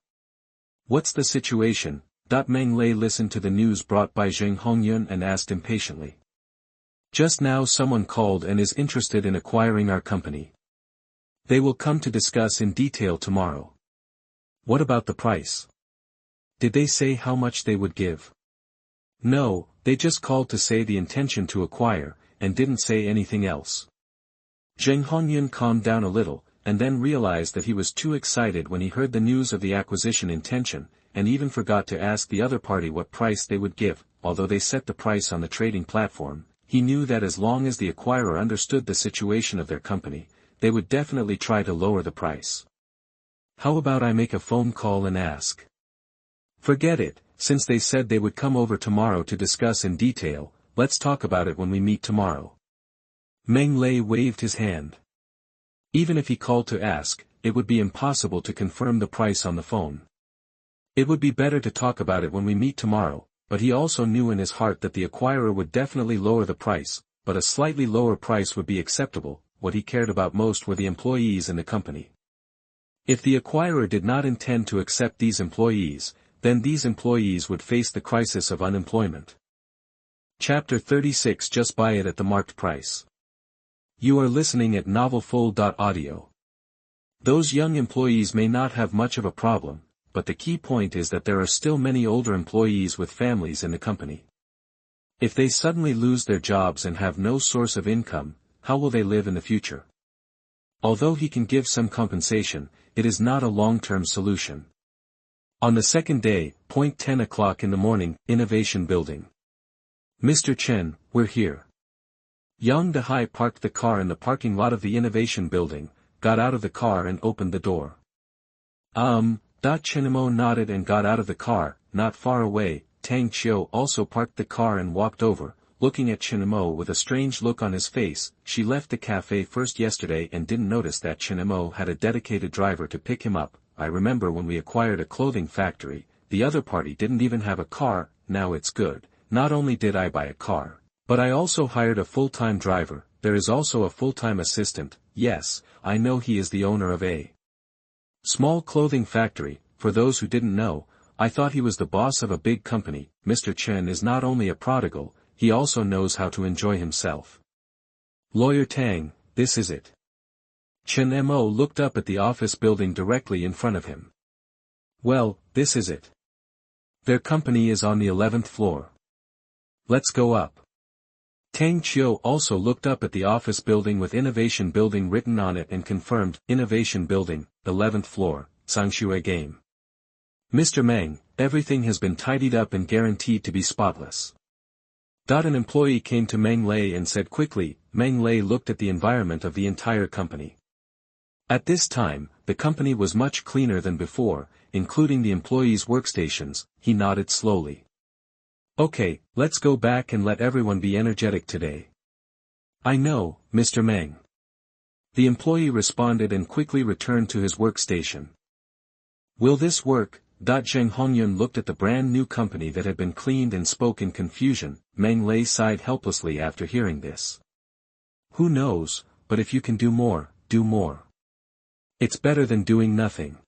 What's the situation? Meng Lei listened to the news brought by Zheng Hongyun and asked impatiently. Just now someone called and is interested in acquiring our company. They will come to discuss in detail tomorrow. What about the price? Did they say how much they would give? No, they just called to say the intention to acquire, and didn't say anything else. Zheng Hongyun calmed down a little, and then realized that he was too excited when he heard the news of the acquisition intention, and even forgot to ask the other party what price they would give. Although they set the price on the trading platform, he knew that as long as the acquirer understood the situation of their company, they would definitely try to lower the price. How about I make a phone call and ask? Forget it, since they said they would come over tomorrow to discuss in detail. Let's talk about it when we meet tomorrow. Meng Lei waved his hand. Even if he called to ask, it would be impossible to confirm the price on the phone. It would be better to talk about it when we meet tomorrow, but he also knew in his heart that the acquirer would definitely lower the price, but a slightly lower price would be acceptable. What he cared about most were the employees in the company. If the acquirer did not intend to accept these employees, then these employees would face the crisis of unemployment. Chapter 36. Just buy it at the marked price. You are listening at novelfull.audio. Those young employees may not have much of a problem, but the key point is that there are still many older employees with families in the company. If they suddenly lose their jobs and have no source of income, how will they live in the future? Although he can give some compensation, it is not a long-term solution. On the second day, 10 o'clock in the morning, Innovation Building. Mr. Chen, we're here. Yang Dehai parked the car in the parking lot of the Innovation Building, got out of the car and opened the door. Chen Mo nodded and got out of the car. Not far away, Tang Qiu also parked the car and walked over, looking at Chen Mo with a strange look on his face. She left the cafe first yesterday and didn't notice that Chen Mo had a dedicated driver to pick him up. I remember when we acquired a clothing factory, the other party didn't even have a car. Now it's good. Not only did I buy a car, but I also hired a full-time driver. There is also a full-time assistant. Yes, I know he is the owner of a small clothing factory. For those who didn't know, I thought he was the boss of a big company. Mr. Chen is not only a prodigal, he also knows how to enjoy himself. Lawyer Tang, this is it. Chen Mo looked up at the office building directly in front of him. Well, this is it. Their company is on the 11th floor. Let's go up. Tang Qiu also looked up at the office building with Innovation Building written on it and confirmed, Innovation Building, 11th floor, Zhangshui game. Mr. Meng, everything has been tidied up and guaranteed to be spotless. An employee came to Meng Lei and said quickly. Meng Lei looked at the environment of the entire company. At this time, the company was much cleaner than before, including the employees' workstations. He nodded slowly. Okay, let's go back and let everyone be energetic today. I know, Mr. Meng. The employee responded and quickly returned to his workstation. Will this work? Zheng Hongyun looked at the brand new company that had been cleaned and spoke in confusion. Meng Lei sighed helplessly after hearing this. Who knows, but if you can do more, do more. It's better than doing nothing.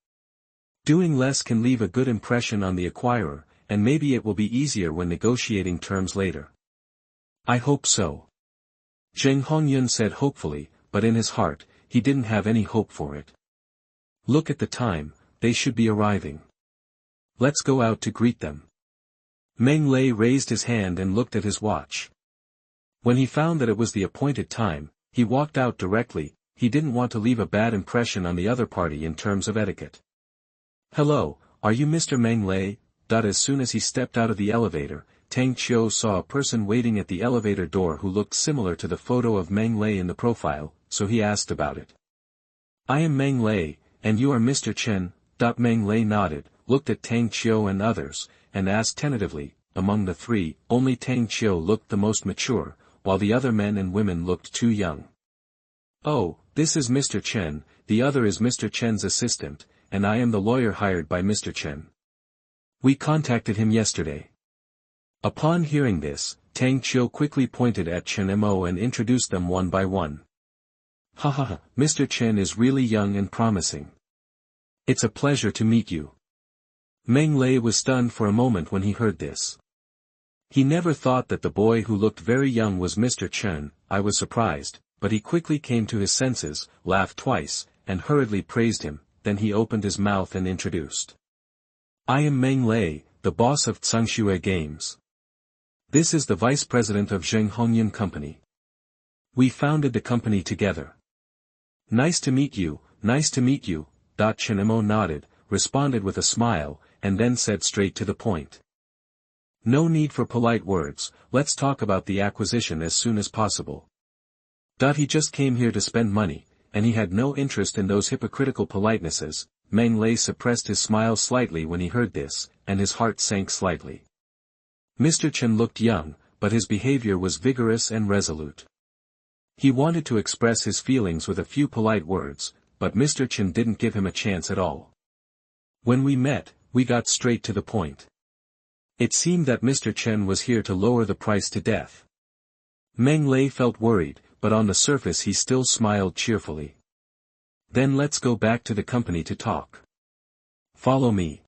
Doing less can leave a good impression on the acquirer, and maybe it will be easier when negotiating terms later. I hope so. Zheng Hongyun said hopefully, but in his heart, he didn't have any hope for it. Look at the time, they should be arriving. Let's go out to greet them. Meng Lei raised his hand and looked at his watch. When he found that it was the appointed time, he walked out directly. He didn't want to leave a bad impression on the other party in terms of etiquette. Hello, are you Mr. Meng Lei? As soon as he stepped out of the elevator, Tang Qiu saw a person waiting at the elevator door who looked similar to the photo of Meng Lei in the profile, so he asked about it. I am Meng Lei, and you are Mr. Chen. Meng Lei nodded, looked at Tang Qiu and others, and asked tentatively. Among the three, only Tang Qiu looked the most mature, while the other men and women looked too young. Oh, this is Mr. Chen, the other is Mr. Chen's assistant, and I am the lawyer hired by Mr. Chen. We contacted him yesterday. Upon hearing this, Tang Qiu quickly pointed at Chen Mo and introduced them one by one. Ha, Mr. Chen is really young and promising. It's a pleasure to meet you. Meng Lei was stunned for a moment when he heard this. He never thought that the boy who looked very young was Mr. Chen. I was surprised, but he quickly came to his senses, laughed twice, and hurriedly praised him. Then he opened his mouth and introduced. I am Meng Lei, the boss of Tsangshui Games. This is the vice president of Zheng Hongyun Company. We founded the company together. Nice to meet you, nice to meet you. Chen Mo nodded, responded with a smile, and then said straight to the point. No need for polite words, let's talk about the acquisition as soon as possible. He just came here to spend money, and he had no interest in those hypocritical politenesses. Meng Lei suppressed his smile slightly when he heard this, and his heart sank slightly. Mr. Chen looked young, but his behavior was vigorous and resolute. He wanted to express his feelings with a few polite words, but Mr. Chen didn't give him a chance at all. When we met, we got straight to the point. It seemed that Mr. Chen was here to lower the price to death. Meng Lei felt worried, but on the surface he still smiled cheerfully. Then let's go back to the company to talk. Follow me.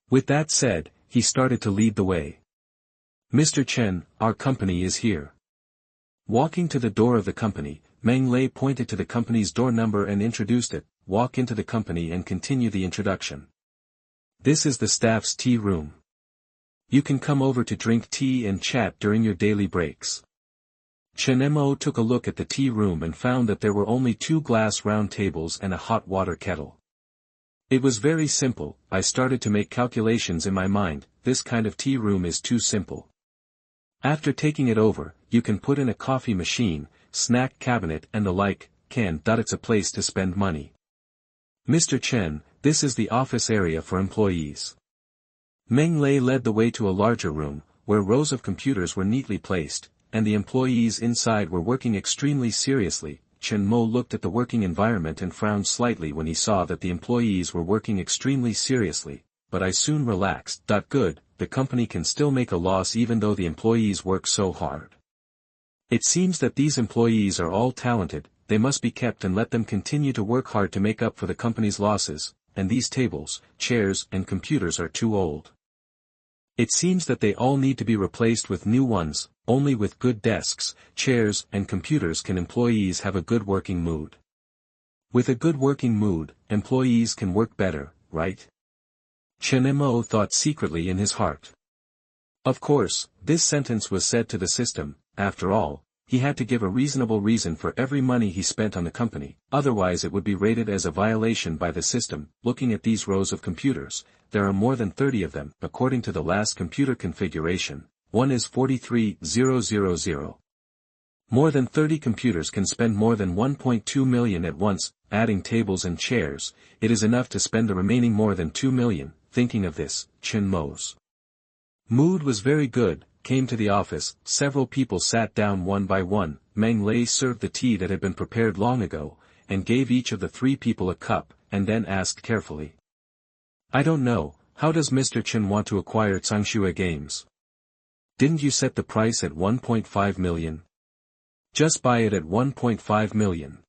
With that said, he started to lead the way. Mr. Chen, our company is here. Walking to the door of the company, Meng Lei pointed to the company's door number and introduced it. Walk into the company and continue the introduction. This is the staff's tea room. You can come over to drink tea and chat during your daily breaks. Chen Mo took a look at the tea room and found that there were only 2 glass round tables and a hot water kettle. It was very simple. I started to make calculations in my mind. This kind of tea room is too simple. After taking it over, you can put in a coffee machine, snack cabinet and the like. It's a place to spend money. Mr. Chen, this is the office area for employees. Meng Lei led the way to a larger room, where rows of computers were neatly placed, and the employees inside were working extremely seriously. Chen Mo looked at the working environment and frowned slightly when he saw that the employees were working extremely seriously, but I soon relaxed. Good, the company can still make a loss even though the employees work so hard. It seems that these employees are all talented, they must be kept and let them continue to work hard to make up for the company's losses, and these tables, chairs and computers are too old. It seems that they all need to be replaced with new ones. Only with good desks, chairs and computers can employees have a good working mood. With a good working mood, employees can work better, right? Chen Mo thought secretly in his heart. Of course, this sentence was said to the system. After all, he had to give a reasonable reason for every money he spent on the company, otherwise it would be rated as a violation by the system. Looking at these rows of computers, there are more than 30 of them. According to the last computer configuration, one is 43,000. More than 30 computers can spend more than 1.2 million at once. Adding tables and chairs, it is enough to spend the remaining more than 2 million. Thinking of this, Chen Mo's mood was very good. Came to the office, several people sat down one by one. Meng Lei served the tea that had been prepared long ago, and gave each of the three people a cup, and then asked carefully. I don't know, how does Mr. Chen want to acquire Tsangshui Games? Didn't you set the price at 1.5 million? Just buy it at 1.5 million.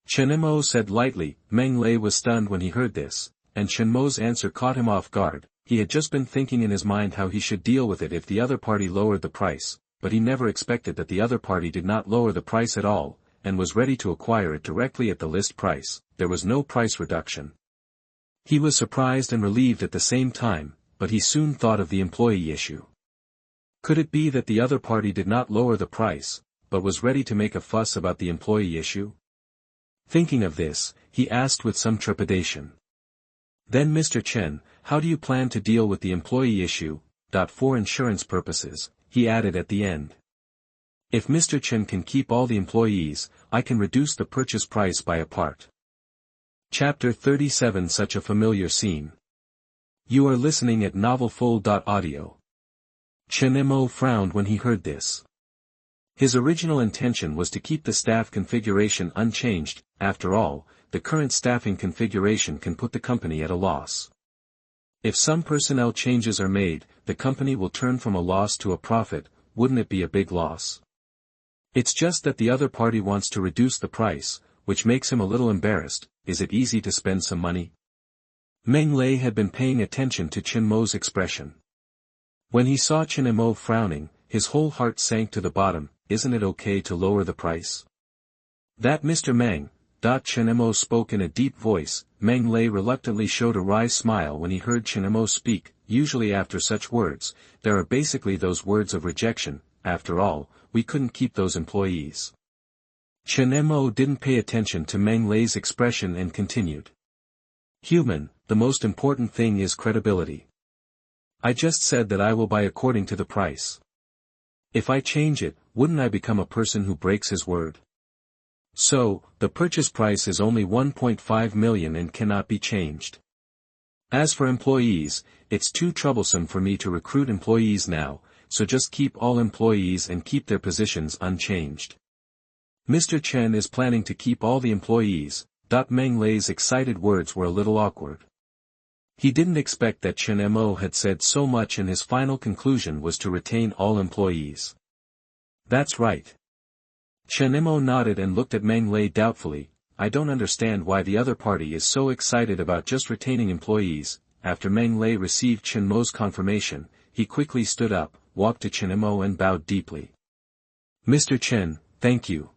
Chen Mo said lightly. Meng Lei was stunned when he heard this, and Chen Mo's answer caught him off guard. He had just been thinking in his mind how he should deal with it if the other party lowered the price, but he never expected that the other party did not lower the price at all, and was ready to acquire it directly at the list price. There was no price reduction. He was surprised and relieved at the same time, but he soon thought of the employee issue. Could it be that the other party did not lower the price, but was ready to make a fuss about the employee issue? Thinking of this, he asked with some trepidation. Then Mr. Chen, how do you plan to deal with the employee issue? For insurance purposes, he added at the end. If Mr. Chen can keep all the employees, I can reduce the purchase price by a part. Chapter 37. Such a familiar scene. You are listening at novelfull.audio. Chen Mo frowned when he heard this. His original intention was to keep the staff configuration unchanged. After all, the current staffing configuration can put the company at a loss. If some personnel changes are made, the company will turn from a loss to a profit. Wouldn't it be a big loss? It's just that the other party wants to reduce the price, which makes him a little embarrassed. Is it easy to spend some money? Meng Lei had been paying attention to Chen Mo's expression. When he saw Chen Mo frowning, his whole heart sank to the bottom. Isn't it okay to lower the price? That Mr. Meng. Chen Mo spoke in a deep voice. Meng Lei reluctantly showed a wry smile when he heard Chen Mo speak. Usually after such words, there are basically those words of rejection. After all, we couldn't keep those employees. Chen Mo didn't pay attention to Meng Lei's expression and continued. Human, the most important thing is credibility. I just said that I will buy according to the price. If I change it, wouldn't I become a person who breaks his word? So, the purchase price is only 1.5 million and cannot be changed. As for employees, it's too troublesome for me to recruit employees now, so just keep all employees and keep their positions unchanged. Mr. Chen is planning to keep all the employees. Meng Lei's excited words were a little awkward. He didn't expect that Chen Mo had said so much, and his final conclusion was to retain all employees. That's right. Chen Mo nodded and looked at Meng Lei doubtfully. I don't understand why the other party is so excited about just retaining employees. After Meng Lei received Chen Mo's confirmation, he quickly stood up, walked to Chen Mo and bowed deeply. Mr. Chen, thank you.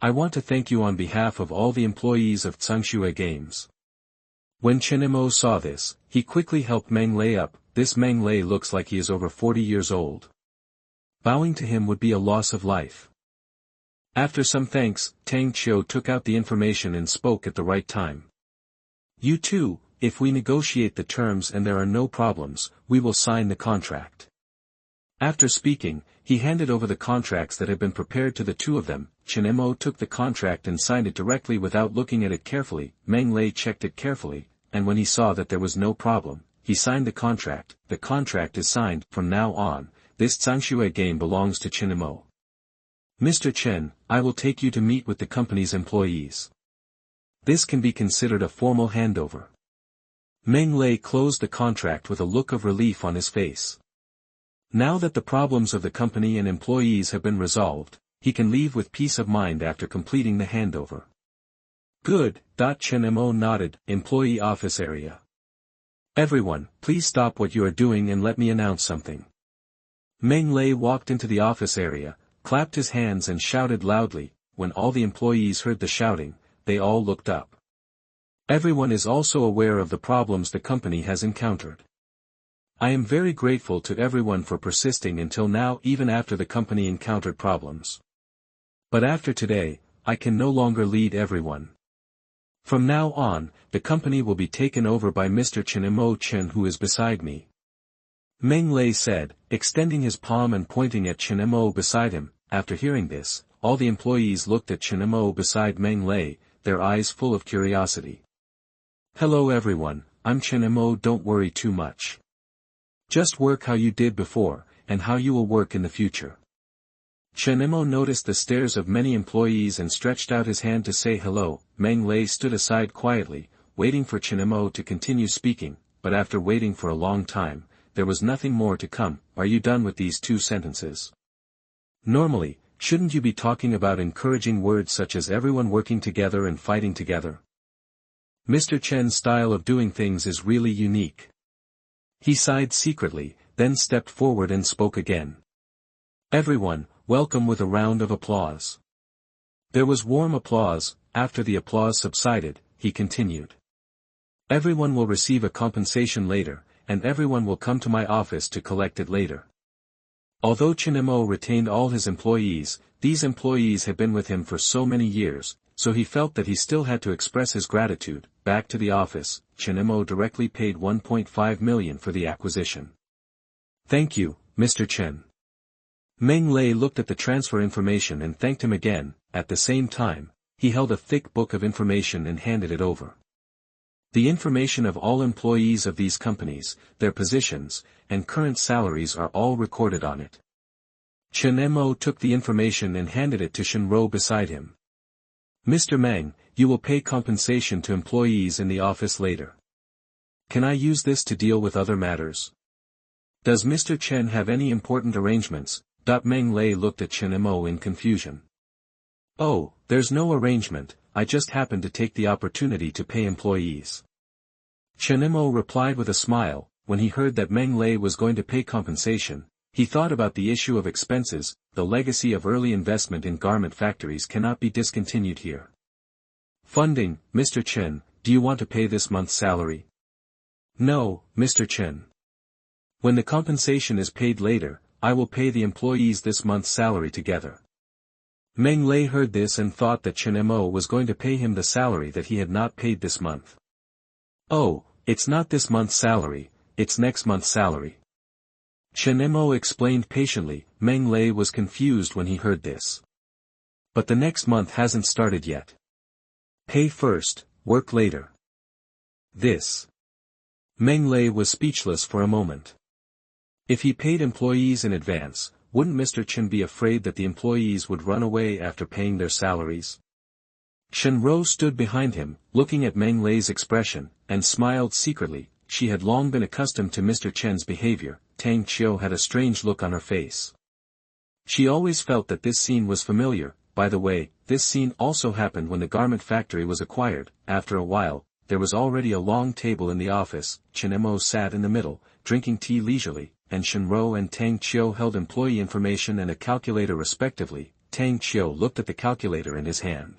I want to thank you on behalf of all the employees of Tsangshui Games. When Chen Mo saw this, he quickly helped Meng Lei up. This Meng Lei looks like he is over 40 years old. Bowing to him would be a loss of life. After some thanks, Tang Qiu took out the information and spoke at the right time. You too, if we negotiate the terms and there are no problems, we will sign the contract. After speaking, he handed over the contracts that had been prepared to the two of them. Chen Mo took the contract and signed it directly without looking at it carefully. Meng Lei checked it carefully, and when he saw that there was no problem, he signed the contract. The contract is signed. From now on, this Tsangshui game belongs to Chen Mo. Mr. Chen, I will take you to meet with the company's employees. This can be considered a formal handover. Meng Lei closed the contract with a look of relief on his face. Now that the problems of the company and employees have been resolved, he can leave with peace of mind after completing the handover. Good. Chen Mo nodded. Employee office area. Everyone, please stop what you are doing and let me announce something. Meng Lei walked into the office area, clapped his hands and shouted loudly. When all the employees heard the shouting, they all looked up. Everyone is also aware of the problems the company has encountered. I am very grateful to everyone for persisting until now, even after the company encountered problems. But after today, I can no longer lead everyone. From now on, the company will be taken over by Mr. Chen Mo Chen, who is beside me. Meng Lei said, extending his palm and pointing at Chen Mo beside him. After hearing this, all the employees looked at Chen Mo beside Meng Lei, their eyes full of curiosity. Hello everyone, I'm Chen Mo. Don't worry too much. Just work how you did before, and how you will work in the future. Chen Mo noticed the stares of many employees and stretched out his hand to say hello. Meng Lei stood aside quietly, waiting for Chen Mo to continue speaking, but after waiting for a long time, there was nothing more to come. Are you done with these 2 sentences? Normally, shouldn't you be talking about encouraging words such as everyone working together and fighting together? Mr. Chen's style of doing things is really unique. He sighed secretly, then stepped forward and spoke again. Everyone, welcome with a round of applause. There was warm applause. After the applause subsided, he continued. Everyone will receive a compensation later, and everyone will come to my office to collect it later. Although Chen Mo retained all his employees, these employees had been with him for so many years, so he felt that he still had to express his gratitude. Back to the office, Chen Mo directly paid 1.5 million for the acquisition. Thank you, Mr. Chen. Meng Lei looked at the transfer information and thanked him again. At the same time, he held a thick book of information and handed it over. The information of all employees of these companies, their positions, and current salaries are all recorded on it. Chen Mo took the information and handed it to Shen Ro beside him. Mr. Meng, you will pay compensation to employees in the office later. Can I use this to deal with other matters? Does Mr. Chen have any important arrangements? Meng Lei looked at Chen Mo in confusion. Oh, there's no arrangement, I just happened to take the opportunity to pay employees. Chen Mo replied with a smile. When he heard that Meng Lei was going to pay compensation, he thought about the issue of expenses. The legacy of early investment in garment factories cannot be discontinued here. Funding, Mr. Chen, do you want to pay this month's salary? No, Mr. Chen. When the compensation is paid later, I will pay the employees this month's salary together. Meng Lei heard this and thought that Chen Mo was going to pay him the salary that he had not paid this month. Oh, it's not this month's salary, it's next month's salary. Chen Mo explained patiently. Meng Lei was confused when he heard this. But the next month hasn't started yet. Pay first, work later. This. Meng Lei was speechless for a moment. If he paid employees in advance, wouldn't Mr. Chen be afraid that the employees would run away after paying their salaries? Shen Ro stood behind him, looking at Meng Lei's expression, and smiled secretly. She had long been accustomed to Mr. Chen's behavior. Tang Qiu had a strange look on her face. She always felt that this scene was familiar. By the way, this scene also happened when the garment factory was acquired. After a while, there was already a long table in the office. Chen Mo sat in the middle, drinking tea leisurely, and Shen Ro and Tang Qiu held employee information and a calculator respectively. Tang Qiu looked at the calculator in his hand.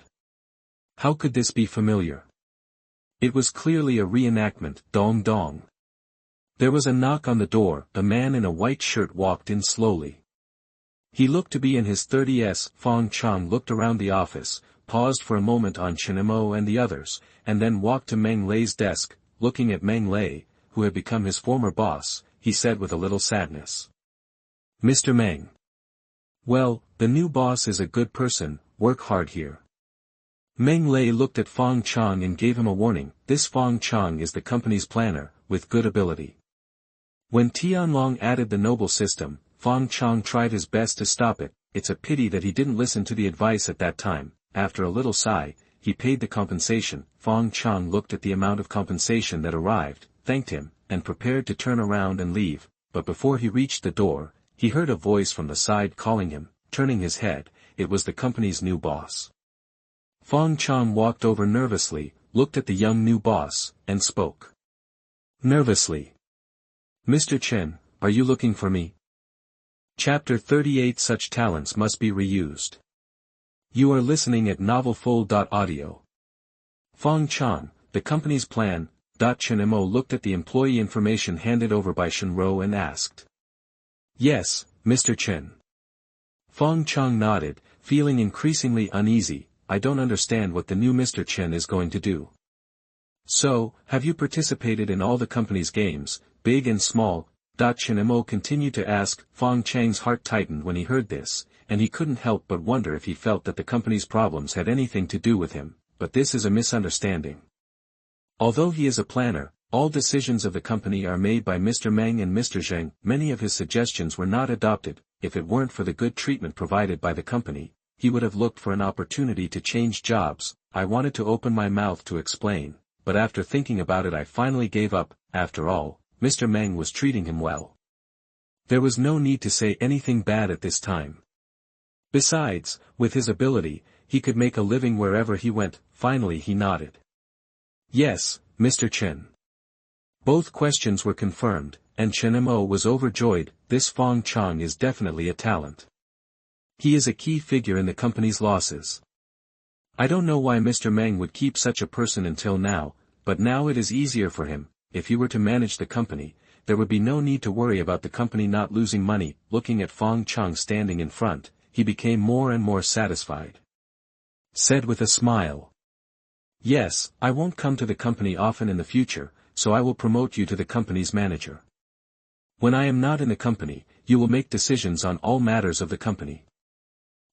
How could this be familiar? It was clearly a reenactment. Dong dong. There was a knock on the door. A man in a white shirt walked in slowly. He looked to be in his 30s. Fong Chang looked around the office, paused for a moment on Chen Mo and the others, and then walked to Meng Lei's desk. Looking at Meng Lei, who had become his former boss, he said with a little sadness. Mr. Meng. Well, the new boss is a good person, work hard here. Meng Lei looked at Fong Chang and gave him a warning. This Fong Chang is the company's planner, with good ability. When Tianlong added the noble system, Fong Chang tried his best to stop it. It's a pity that he didn't listen to the advice at that time. After a little sigh, he paid the compensation. Fong Chang looked at the amount of compensation that arrived, thanked him, and prepared to turn around and leave, but before he reached the door, he heard a voice from the side calling him. Turning his head, it was the company's new boss. Fong Chang walked over nervously, looked at the young new boss, and spoke. Nervously. Mr. Chen, are you looking for me? Chapter 38. Such talents must be reused. You are listening at novelfull.audio. Fong Chang, the company's plan. Chen Mo looked at the employee information handed over by Shen Ro and asked. Yes, Mr. Chen. Fong Chang nodded, feeling increasingly uneasy. I don't understand what the new Mr. Chen is going to do. So, have you participated in all the company's games, big and small? Chen Mo continued to ask. Fong Chang's heart tightened when he heard this, and he couldn't help but wonder if he felt that the company's problems had anything to do with him, but this is a misunderstanding. Although he is a planner, all decisions of the company are made by Mr. Meng and Mr. Zheng. Many of his suggestions were not adopted, if it weren't for the good treatment provided by the company, he would have looked for an opportunity to change jobs. I wanted to open my mouth to explain, but after thinking about it I finally gave up. After all, Mr. Meng was treating him well. There was no need to say anything bad at this time. Besides, with his ability, he could make a living wherever he went. Finally he nodded. Yes, Mr. Chen. Both questions were confirmed, and Chen Mo was overjoyed. This Fong Chong is definitely a talent. He is a key figure in the company's losses. I don't know why Mr. Meng would keep such a person until now, but now it is easier for him. If he were to manage the company, there would be no need to worry about the company not losing money. Looking at Fong Chong standing in front, he became more and more satisfied. Said with a smile. Yes, I won't come to the company often in the future, so I will promote you to the company's manager. When I am not in the company, you will make decisions on all matters of the company.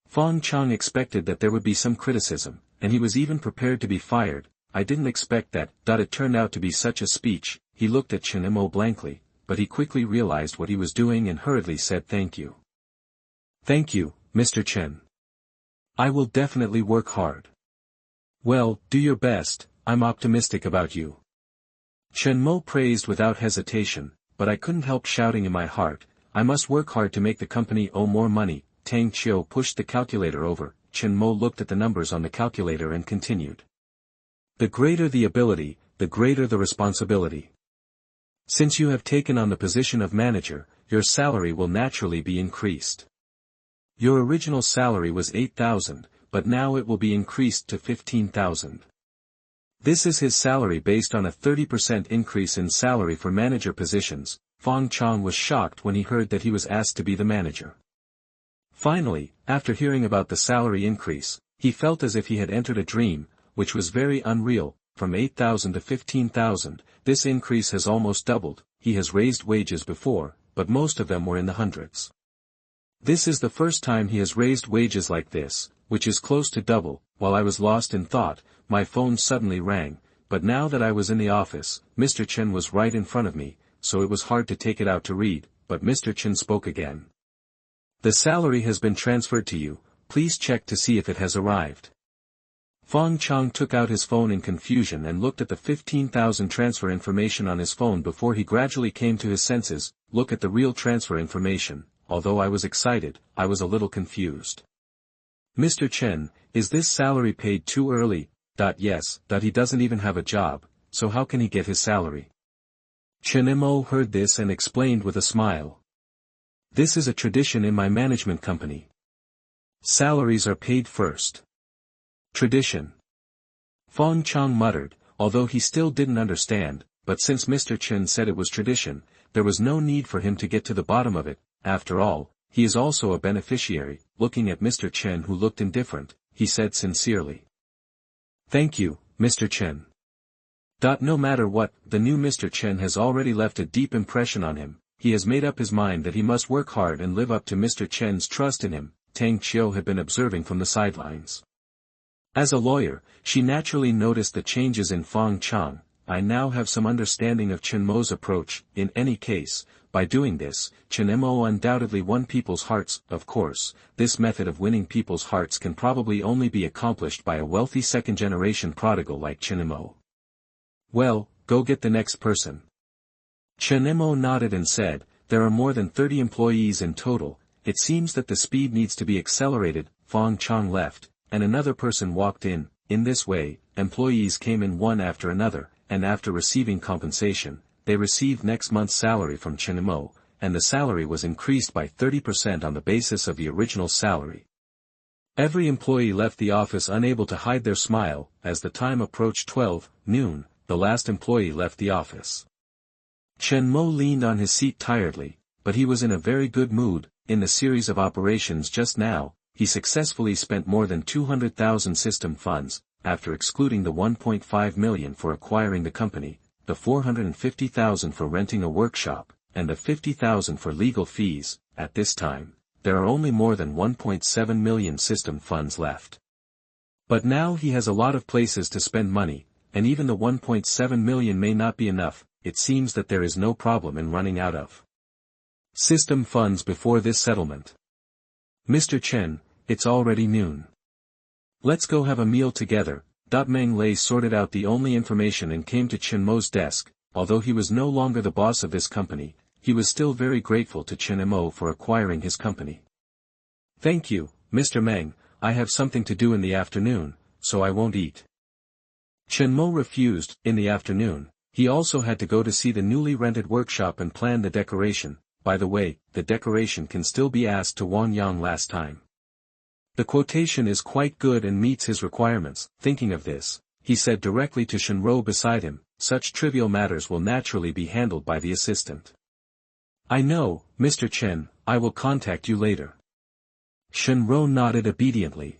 Fong Chong expected that there would be some criticism, and he was even prepared to be fired. I didn't expect that. It turned out to be such a speech. He looked at Chen Mo blankly, but he quickly realized what he was doing and hurriedly said thank you. Thank you, Mr. Chen. I will definitely work hard. Well, do your best, I'm optimistic about you. Chen Mo praised without hesitation, but I couldn't help shouting in my heart, I must work hard to make the company owe more money. Tang Qiu pushed the calculator over. Chen Mo looked at the numbers on the calculator and continued. The greater the ability, the greater the responsibility. Since you have taken on the position of manager, your salary will naturally be increased. Your original salary was 8,000, but now it will be increased to 15,000. This is his salary based on a 30% increase in salary for manager positions. Fong Chong was shocked when he heard that he was asked to be the manager. Finally, after hearing about the salary increase, he felt as if he had entered a dream, which was very unreal. From 8,000 to 15,000, this increase has almost doubled. He has raised wages before, but most of them were in the hundreds. This is the first time he has raised wages like this, which is close to double. While I was lost in thought, my phone suddenly rang, but now that I was in the office, Mr. Chen was right in front of me, so it was hard to take it out to read, but Mr. Chen spoke again. The salary has been transferred to you, please check to see if it has arrived. Fong Chong took out his phone in confusion and looked at the 15,000 transfer information on his phone before he gradually came to his senses. Look at the real transfer information. Although I was excited, I was a little confused. Mr. Chen, is this salary paid too early? Yes. He doesn't even have a job, so how can he get his salary? Chen Mo heard this and explained with a smile. This is a tradition in my management company. Salaries are paid first. Tradition. Fong Chong muttered, although he still didn't understand, but since Mr. Chen said it was tradition, there was no need for him to get to the bottom of it. After all, he is also a beneficiary. Looking at Mr. Chen who looked indifferent, he said sincerely. Thank you, Mr. Chen. No matter what, the new Mr. Chen has already left a deep impression on him. He has made up his mind that he must work hard and live up to Mr. Chen's trust in him. Tang Qiu had been observing from the sidelines. As a lawyer, she naturally noticed the changes in Fong Chong. I now have some understanding of Chen Mo's approach. In any case, by doing this, Chen Mo undoubtedly won people's hearts. Of course, this method of winning people's hearts can probably only be accomplished by a wealthy second-generation prodigal like Chen Mo. Well, go get the next person. Chen Mo nodded and said, there are more than 30 employees in total. It seems that the speed needs to be accelerated. Fong Chong left, and another person walked in. In this way, employees came in one after another, and after receiving compensation, they received next month's salary from Chen Mo, and the salary was increased by 30% on the basis of the original salary. Every employee left the office unable to hide their smile. As the time approached 12 noon, the last employee left the office. Chen Mo leaned on his seat tiredly, but he was in a very good mood. In the series of operations just now, he successfully spent more than 200,000 system funds, after excluding the 1.5 million for acquiring the company, the 450,000 for renting a workshop, and the 50,000 for legal fees. At this time, there are only more than 1.7 million system funds left. But now he has a lot of places to spend money, and even the 1.7 million may not be enough. It seems that there is no problem in running out of system funds before this settlement. Mr. Chen, it's already noon. Let's go have a meal together. Meng Lei sorted out the only information and came to Chen Mo's desk. Although he was no longer the boss of this company, he was still very grateful to Chen Mo for acquiring his company. Thank you, Mr. Meng, I have something to do in the afternoon, so I won't eat. Chen Mo refused. In the afternoon, he also had to go to see the newly rented workshop and plan the decoration. By the way, the decoration can still be asked to Wang Yang last time. The quotation is quite good and meets his requirements. Thinking of this, he said directly to Shenro beside him, such trivial matters will naturally be handled by the assistant. I know, Mr. Chen, I will contact you later. Shenro nodded obediently.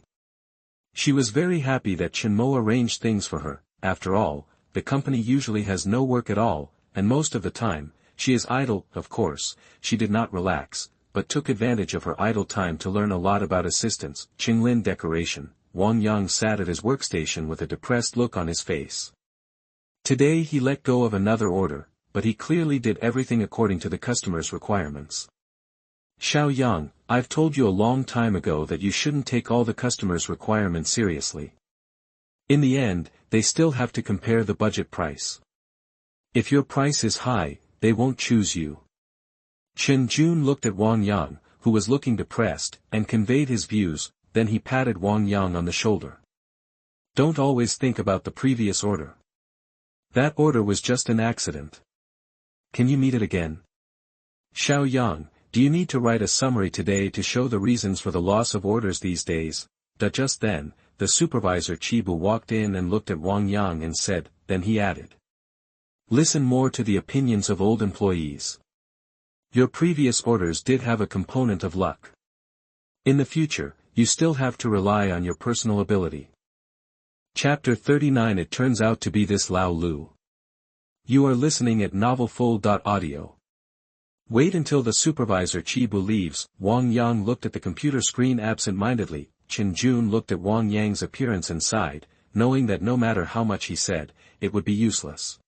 She was very happy that Chen Mo arranged things for her. After all, the company usually has no work at all, and most of the time, she is idle. Of course, she did not relax, but took advantage of her idle time to learn a lot about assistants. Qinglin decoration. Wang Yang sat at his workstation with a depressed look on his face. Today he let go of another order, but he clearly did everything according to the customer's requirements. Xiao Yang, I've told you a long time ago that you shouldn't take all the customer's requirements seriously. In the end, they still have to compare the budget price. If your price is high, they won't choose you. Chen Jun looked at Wang Yang, who was looking depressed, and conveyed his views. Then he patted Wang Yang on the shoulder. Don't always think about the previous order. That order was just an accident. Can you meet it again? Xiao Yang, do you need to write a summary today to show the reasons for the loss of orders these days? Just then, the supervisor Chibu walked in and looked at Wang Yang and said, then he added. Listen more to the opinions of old employees. Your previous orders did have a component of luck. In the future, you still have to rely on your personal ability. Chapter 39. It turns out to be this Lao Liu. You are listening at novelfull.audio. Wait until the supervisor Chibu leaves. Wang Yang looked at the computer screen absent-mindedly. Chen Jun looked at Wang Yang's appearance and sighed, knowing that no matter how much he said, it would be useless.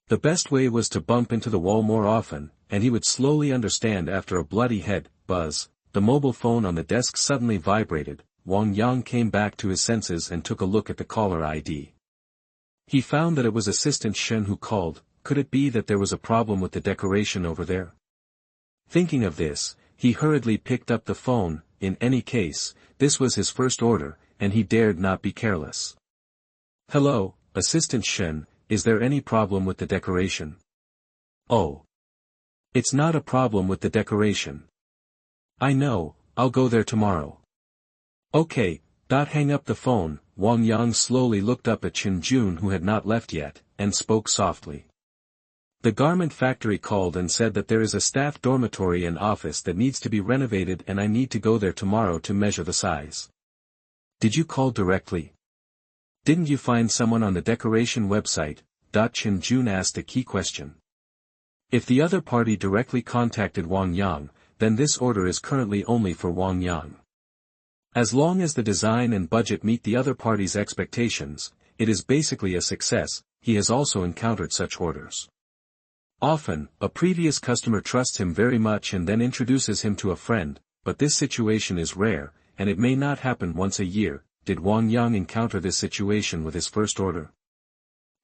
The best way was to bump into the wall more often, and he would slowly understand after a bloody head buzz. The mobile phone on the desk suddenly vibrated. Wang Yang came back to his senses and took a look at the caller ID. He found that it was Assistant Shen who called. Could it be that there was a problem with the decoration over there? Thinking of this, he hurriedly picked up the phone. In any case, this was his first order, and he dared not be careless. Hello, Assistant Shen, is there any problem with the decoration? Oh. It's not a problem with the decoration. I know, I'll go there tomorrow. Okay, hang up the phone. Wang Yang slowly looked up at Chen Jun, who had not left yet, and spoke softly. The garment factory called and said that there is a staff dormitory and office that needs to be renovated and I need to go there tomorrow to measure the size. Did you call directly? Didn't you find someone on the decoration website? Chen Jun asked a key question. If the other party directly contacted Wang Yang, then this order is currently only for Wang Yang. As long as the design and budget meet the other party's expectations, it is basically a success. He has also encountered such orders. Often, a previous customer trusts him very much and then introduces him to a friend, but this situation is rare, and it may not happen once a year. Did Wang Yang encounter this situation with his first order?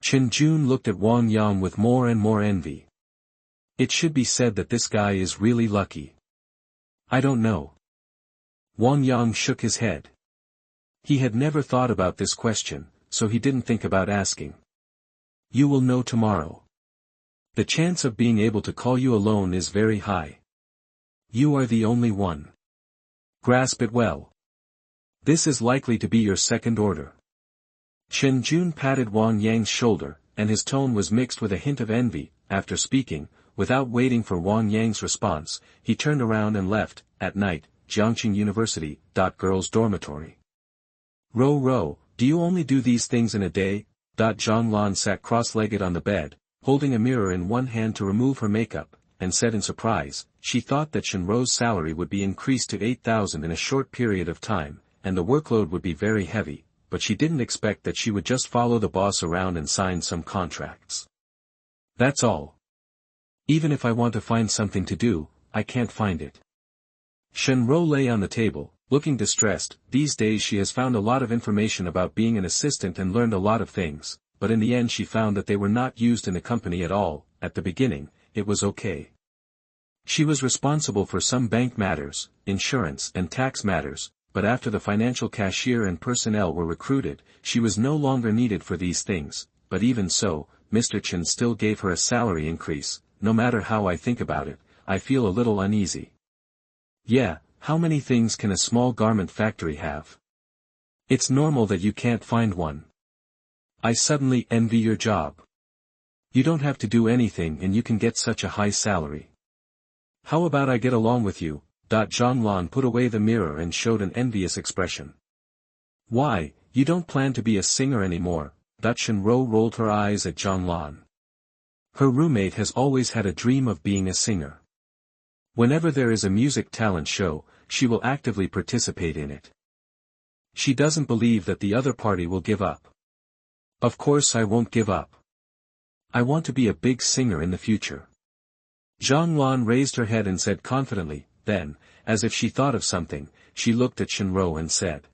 Chen Jun looked at Wang Yang with more and more envy. It should be said that this guy is really lucky. I don't know. Wang Yang shook his head. He had never thought about this question, so he didn't think about asking. You will know tomorrow. The chance of being able to call you alone is very high. You are the only one. Grasp it well. This is likely to be your second order. Chen Jun patted Wang Yang's shoulder, and his tone was mixed with a hint of envy. After speaking, without waiting for Wang Yang's response, he turned around and left. At night, Jiangqing University, girls' dormitory. Ro, do you only do these things in a day? Zhang Lan sat cross-legged on the bed, holding a mirror in one hand to remove her makeup, and said in surprise, she thought that Shenro's salary would be increased to 8,000 in a short period of time, and the workload would be very heavy, but she didn't expect that she would just follow the boss around and sign some contracts. That's all. Even if I want to find something to do, I can't find it. Chen Mo lay on the table, looking distressed. These days she has found a lot of information about being an assistant and learned a lot of things, but in the end she found that they were not used in the company at all. At the beginning, it was okay. She was responsible for some bank matters, insurance and tax matters, but after the financial cashier and personnel were recruited, she was no longer needed for these things. But even so, Mr. Chen still gave her a salary increase. No matter how I think about it, I feel a little uneasy. Yeah, how many things can a small garment factory have? It's normal that you can't find one. I suddenly envy your job. You don't have to do anything and you can get such a high salary. How about I get along with you? Zhang put away the mirror and showed an envious expression. Why, you don't plan to be a singer anymore? Chen Mo rolled her eyes at Zhang. Her roommate has always had a dream of being a singer. Whenever there is a music talent show, she will actively participate in it. She doesn't believe that the other party will give up. Of course I won't give up. I want to be a big singer in the future. Zhang raised her head and said confidently, then, as if she thought of something, she looked at Chen Mo and said.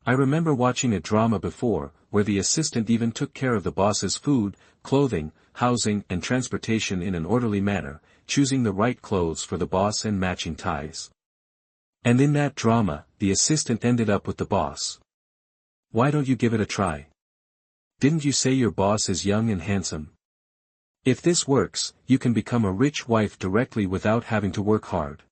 I remember watching a drama before, where the assistant even took care of the boss's food, clothing, housing and transportation in an orderly manner, choosing the right clothes for the boss and matching ties. And in that drama, the assistant ended up with the boss. Why don't you give it a try? Didn't you say your boss is young and handsome? If this works, you can become a rich wife directly without having to work hard.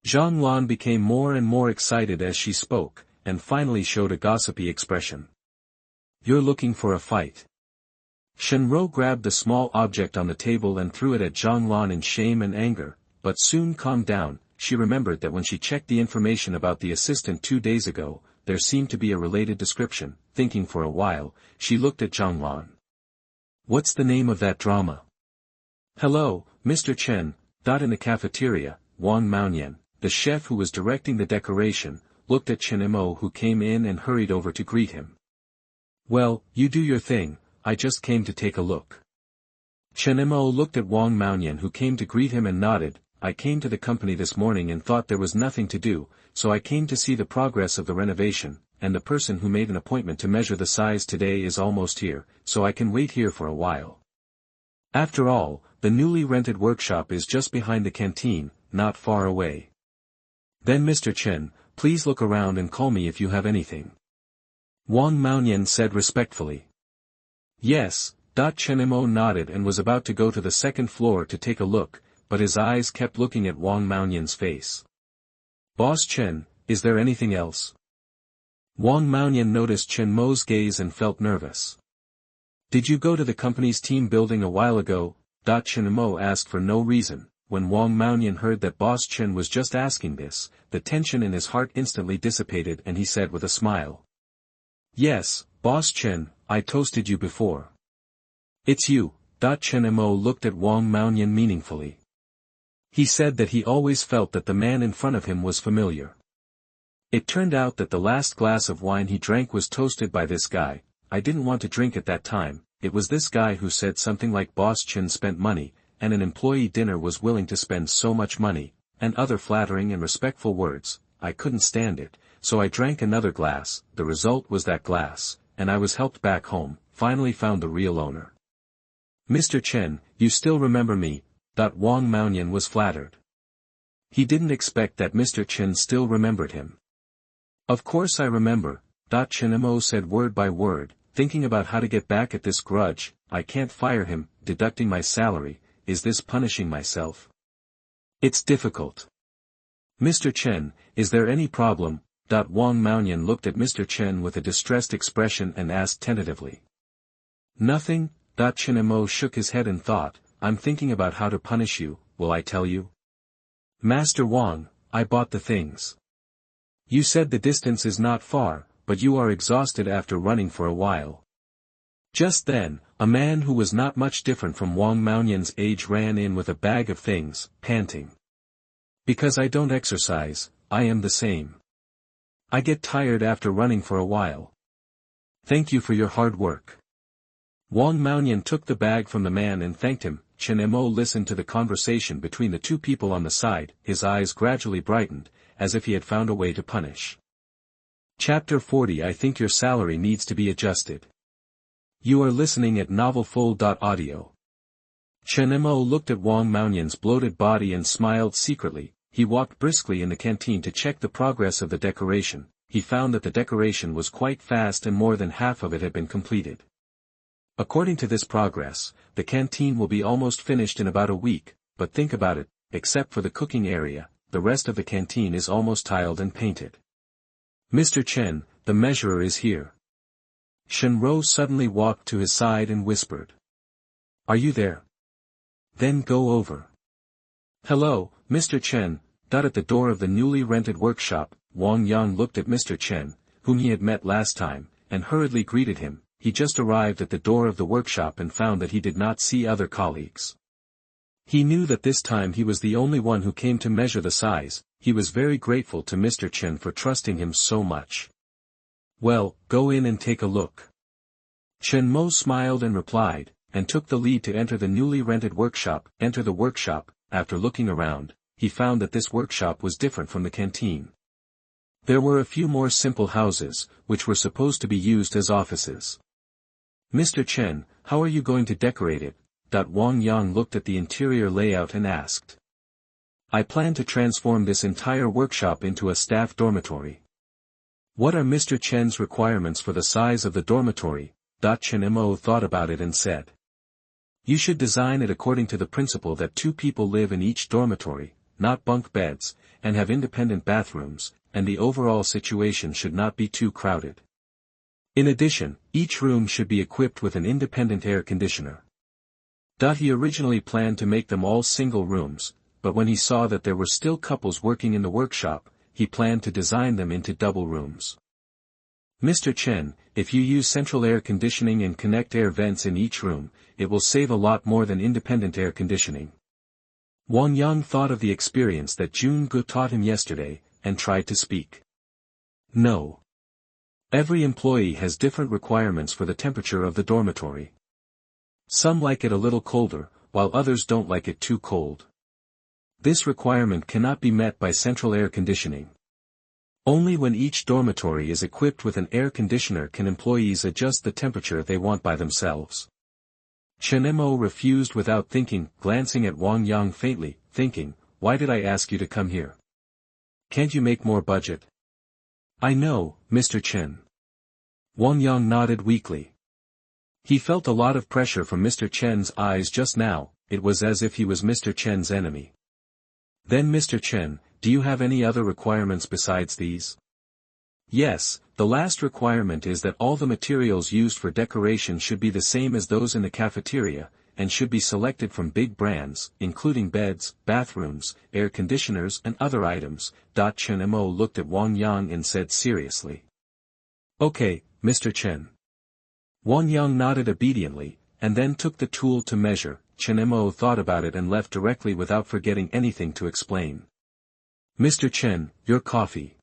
Zhang became more and more excited as she spoke, and finally showed a gossipy expression. You're looking for a fight. Chen Mo grabbed the small object on the table and threw it at Zhang in shame and anger, but soon calmed down. She remembered that when she checked the information about the assistant 2 days ago, there seemed to be a related description. Thinking for a while, she looked at Zhang. What's the name of that drama? Hello, Mr. Chen. In the cafeteria, Wang Maoyan, the chef who was directing the decoration, looked at Chen Mo who came in and hurried over to greet him. Well, you do your thing, I just came to take a look. Chen Mo looked at Wang Maoyan who came to greet him and nodded. I came to the company this morning and thought there was nothing to do, so I came to see the progress of the renovation, and the person who made an appointment to measure the size today is almost here, so I can wait here for a while. After all, the newly rented workshop is just behind the canteen, not far away. Then Mr. Chen, please look around and call me if you have anything. Wang Maoyan said respectfully. Yes. Chen Mo nodded and was about to go to the second floor to take a look, but his eyes kept looking at Wang Maoyan's face. Boss Chen, is there anything else? Wang Maoyan noticed Chen Mo's gaze and felt nervous. Did you go to the company's team building a while ago? Chen Mo asked for no reason. When Wang Maoyan heard that Boss Chen was just asking this, the tension in his heart instantly dissipated and he said with a smile. Yes, Boss Chen, I toasted you before. It's you. Chen Mo looked at Wang Maoyan meaningfully. He said that he always felt that the man in front of him was familiar. It turned out that the last glass of wine he drank was toasted by this guy. I didn't want to drink at that time. It was this guy who said something like Boss Chen spent money, and an employee dinner was willing to spend so much money, and other flattering and respectful words. I couldn't stand it, so I drank another glass. The result was that glass, and I was helped back home, finally found the real owner. Mr. Chen, you still remember me? Wang Maoyan was flattered. He didn't expect that Mr. Chen still remembered him. Of course I remember, Chen Mo said word by word, thinking about how to get back at this grudge. I can't fire him, deducting my salary. Is this punishing myself? It's difficult. Mr. Chen, is there any problem? Wang Maoyan looked at Mr. Chen with a distressed expression and asked tentatively. Nothing. Chen Mo shook his head and thought, I'm thinking about how to punish you. Will I tell you? Master Wang, I bought the things. You said the distance is not far, but you are exhausted after running for a while. Just then, a man who was not much different from Wang Maoyan's age ran in with a bag of things, panting. Because I don't exercise, I am the same. I get tired after running for a while. Thank you for your hard work. Wang Maoyan took the bag from the man and thanked him. Chen Mo listened to the conversation between the two people on the side, his eyes gradually brightened, as if he had found a way to punish. Chapter 40. I think your salary needs to be adjusted. You are listening at novelfull.audio. Chen Mo looked at Wang Maoyan's bloated body and smiled secretly. He walked briskly in the canteen to check the progress of the decoration. He found that the decoration was quite fast and more than half of it had been completed. According to this progress, the canteen will be almost finished in about a week, but think about it, except for the cooking area, the rest of the canteen is almost tiled and painted. Mr. Chen, the measurer is here. Chen Mo suddenly walked to his side and whispered. Are you there? Then go over. Hello, Mr. Chen. At the door of the newly rented workshop, Wang Yang looked at Mr. Chen, whom he had met last time, and hurriedly greeted him. He just arrived at the door of the workshop and found that he did not see other colleagues. He knew that this time he was the only one who came to measure the size. He was very grateful to Mr. Chen for trusting him so much. Well, go in and take a look. Chen Mo smiled and replied, and took the lead to enter the newly rented workshop. Enter the workshop. After looking around, he found that this workshop was different from the canteen. There were a few more simple houses, which were supposed to be used as offices. Mr. Chen, how are you going to decorate it? Wang Yang looked at the interior layout and asked. I plan to transform this entire workshop into a staff dormitory. What are Mr. Chen's requirements for the size of the dormitory? Chen Mo thought about it and said. You should design it according to the principle that 2 people live in each dormitory, not bunk beds, and have independent bathrooms, and the overall situation should not be too crowded. In addition, each room should be equipped with an independent air conditioner. He originally planned to make them all single rooms, but when he saw that there were still couples working in the workshop, he planned to design them into double rooms. Mr. Chen, if you use central air conditioning and connect air vents in each room, it will save a lot more than independent air conditioning. Wang Yang thought of the experience that Jun Gu taught him yesterday, and tried to speak. No. Every employee has different requirements for the temperature of the dormitory. Some like it a little colder, while others don't like it too cold. This requirement cannot be met by central air conditioning. Only when each dormitory is equipped with an air conditioner can employees adjust the temperature they want by themselves. Chen Mo refused without thinking, glancing at Wang Yang faintly, thinking, why did I ask you to come here? Can't you make more budget? I know, Mr. Chen. Wang Yang nodded weakly. He felt a lot of pressure from Mr. Chen's eyes just now. It was as if he was Mr. Chen's enemy. Then Mr. Chen, do you have any other requirements besides these? Yes, the last requirement is that all the materials used for decoration should be the same as those in the cafeteria, and should be selected from big brands, including beds, bathrooms, air conditioners and other items. Chen Mo looked at Wang Yang and said seriously. Okay, Mr. Chen. Wang Yang nodded obediently, and then took the tool to measure. Chen Mo thought about it and left directly without forgetting anything to explain. Mr. Chen, your coffee.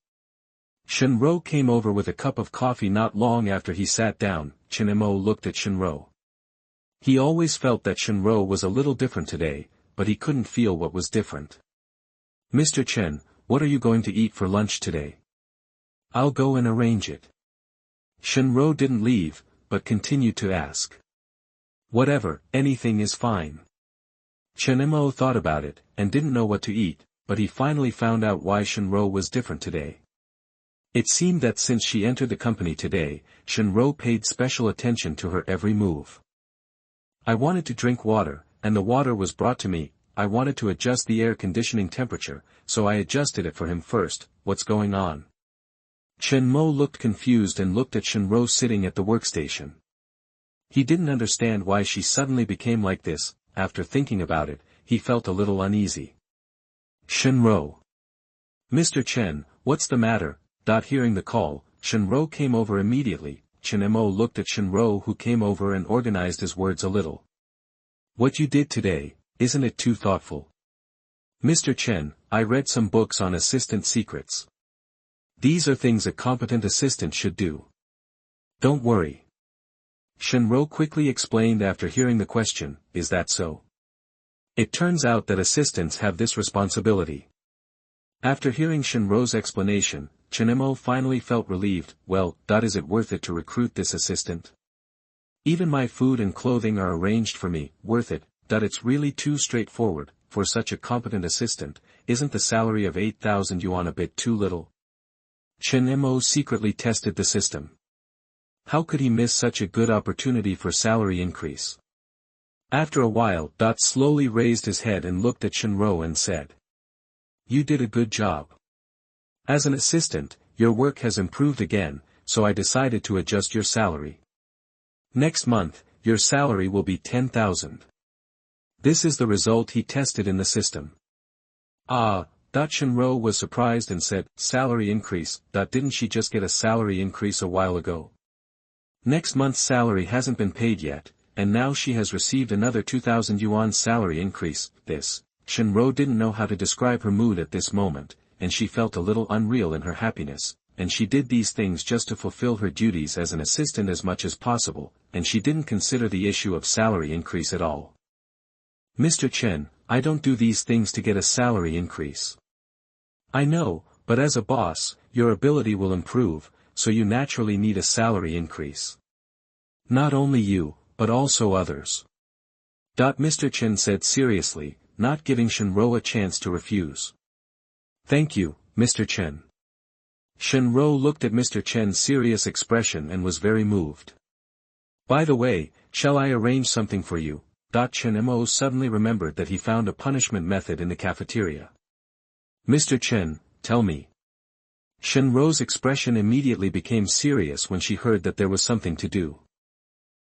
Chen Mo came over with a cup of coffee not long after he sat down. Chen Mo looked at Chen Mo. He always felt that Chen Mo was a little different today, but he couldn't feel what was different. Mr. Chen, what are you going to eat for lunch today? I'll go and arrange it. Chen Mo didn't leave, but continued to ask. Whatever, anything is fine. Chen Mo thought about it, and didn't know what to eat, but he finally found out why Chen Mo was different today. It seemed that since she entered the company today, Chen Mo paid special attention to her every move. I wanted to drink water, and the water was brought to me. I wanted to adjust the air conditioning temperature, so I adjusted it for him first. What's going on? Chen Mo looked confused and looked at Chen Mo sitting at the workstation. He didn't understand why she suddenly became like this. After thinking about it, he felt a little uneasy. Chen Mo. Mr. Chen, what's the matter? Hearing the call, Chen Mo came over immediately. Chen Mo looked at Chen Mo, who came over and organized his words a little. What you did today, isn't it too thoughtful? Mr. Chen, I read some books on assistant secrets. These are things a competent assistant should do. Don't worry. Chen Mo quickly explained after hearing the question, is that so? It turns out that assistants have this responsibility. After hearing Chen Mo's explanation, Chen Mo finally felt relieved. Well, is it worth it to recruit this assistant? Even my food and clothing are arranged for me. Worth it? It's really too straightforward. For such a competent assistant, isn't the salary of 8,000 yuan a bit too little? Chen Mo secretly tested the system. How could he miss such a good opportunity for salary increase? After a while, slowly raised his head and looked at Chen Mo and said, "You did a good job. As an assistant, your work has improved again, so I decided to adjust your salary. Next month, your salary will be 10,000. This is the result he tested in the system." Chen Mo was surprised and said, "Salary increase? Didn't she just get a salary increase a while ago? Next month's salary hasn't been paid yet, and now she has received another 2,000 yuan salary increase." Chen Mo didn't know how to describe her mood at this moment, and she felt a little unreal in her happiness, and she did these things just to fulfill her duties as an assistant as much as possible, and she didn't consider the issue of salary increase at all. "Mr. Chen, I don't do these things to get a salary increase. I know, but as a boss, your ability will improve, so you naturally need a salary increase. Not only you, but also others." Mr. Chen said seriously, not giving Chen Mo a chance to refuse. "Thank you, Mr. Chen." Chen Mo looked at Mr. Chen's serious expression and was very moved. "By the way, shall I arrange something for you?" Chen Mo suddenly remembered that he found a punishment method in the cafeteria. "Mr. Chen, tell me." Chen Mo's expression immediately became serious when she heard that there was something to do.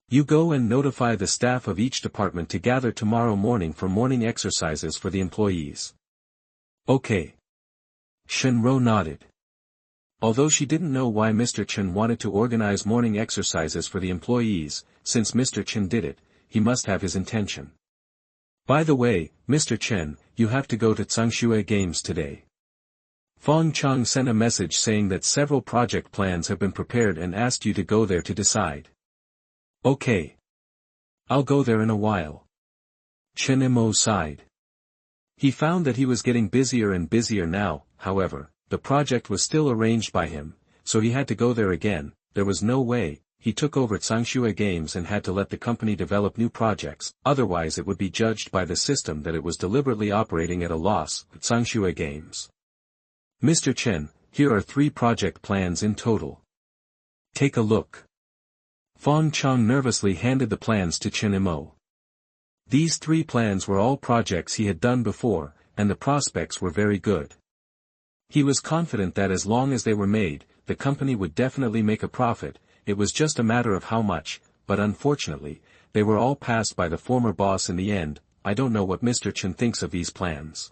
"You go and notify the staff of each department to gather tomorrow morning for morning exercises for the employees." "Okay." Chen Mo nodded. Although she didn't know why Mr. Chen wanted to organize morning exercises for the employees, since Mr. Chen did it, he must have his intention. "By the way, Mr. Chen, you have to go to Tsangshui Games today. Fong Chang sent a message saying that several project plans have been prepared and asked you to go there to decide." "Okay. I'll go there in a while." Chen Mo sighed. He found that he was getting busier and busier now. However, the project was still arranged by him, so he had to go there again. There was no way. He took over Tsangshui Games and had to let the company develop new projects, otherwise it would be judged by the system that it was deliberately operating at a loss. Tsangshui Games. "Mr. Chen, here are 3 project plans in total. Take a look." Fong Chang nervously handed the plans to Chen Mo. These 3 plans were all projects he had done before, and the prospects were very good. He was confident that as long as they were made, the company would definitely make a profit. It was just a matter of how much, but unfortunately, they were all passed by the former boss in the end. "I don't know what Mr. Chen thinks of these plans.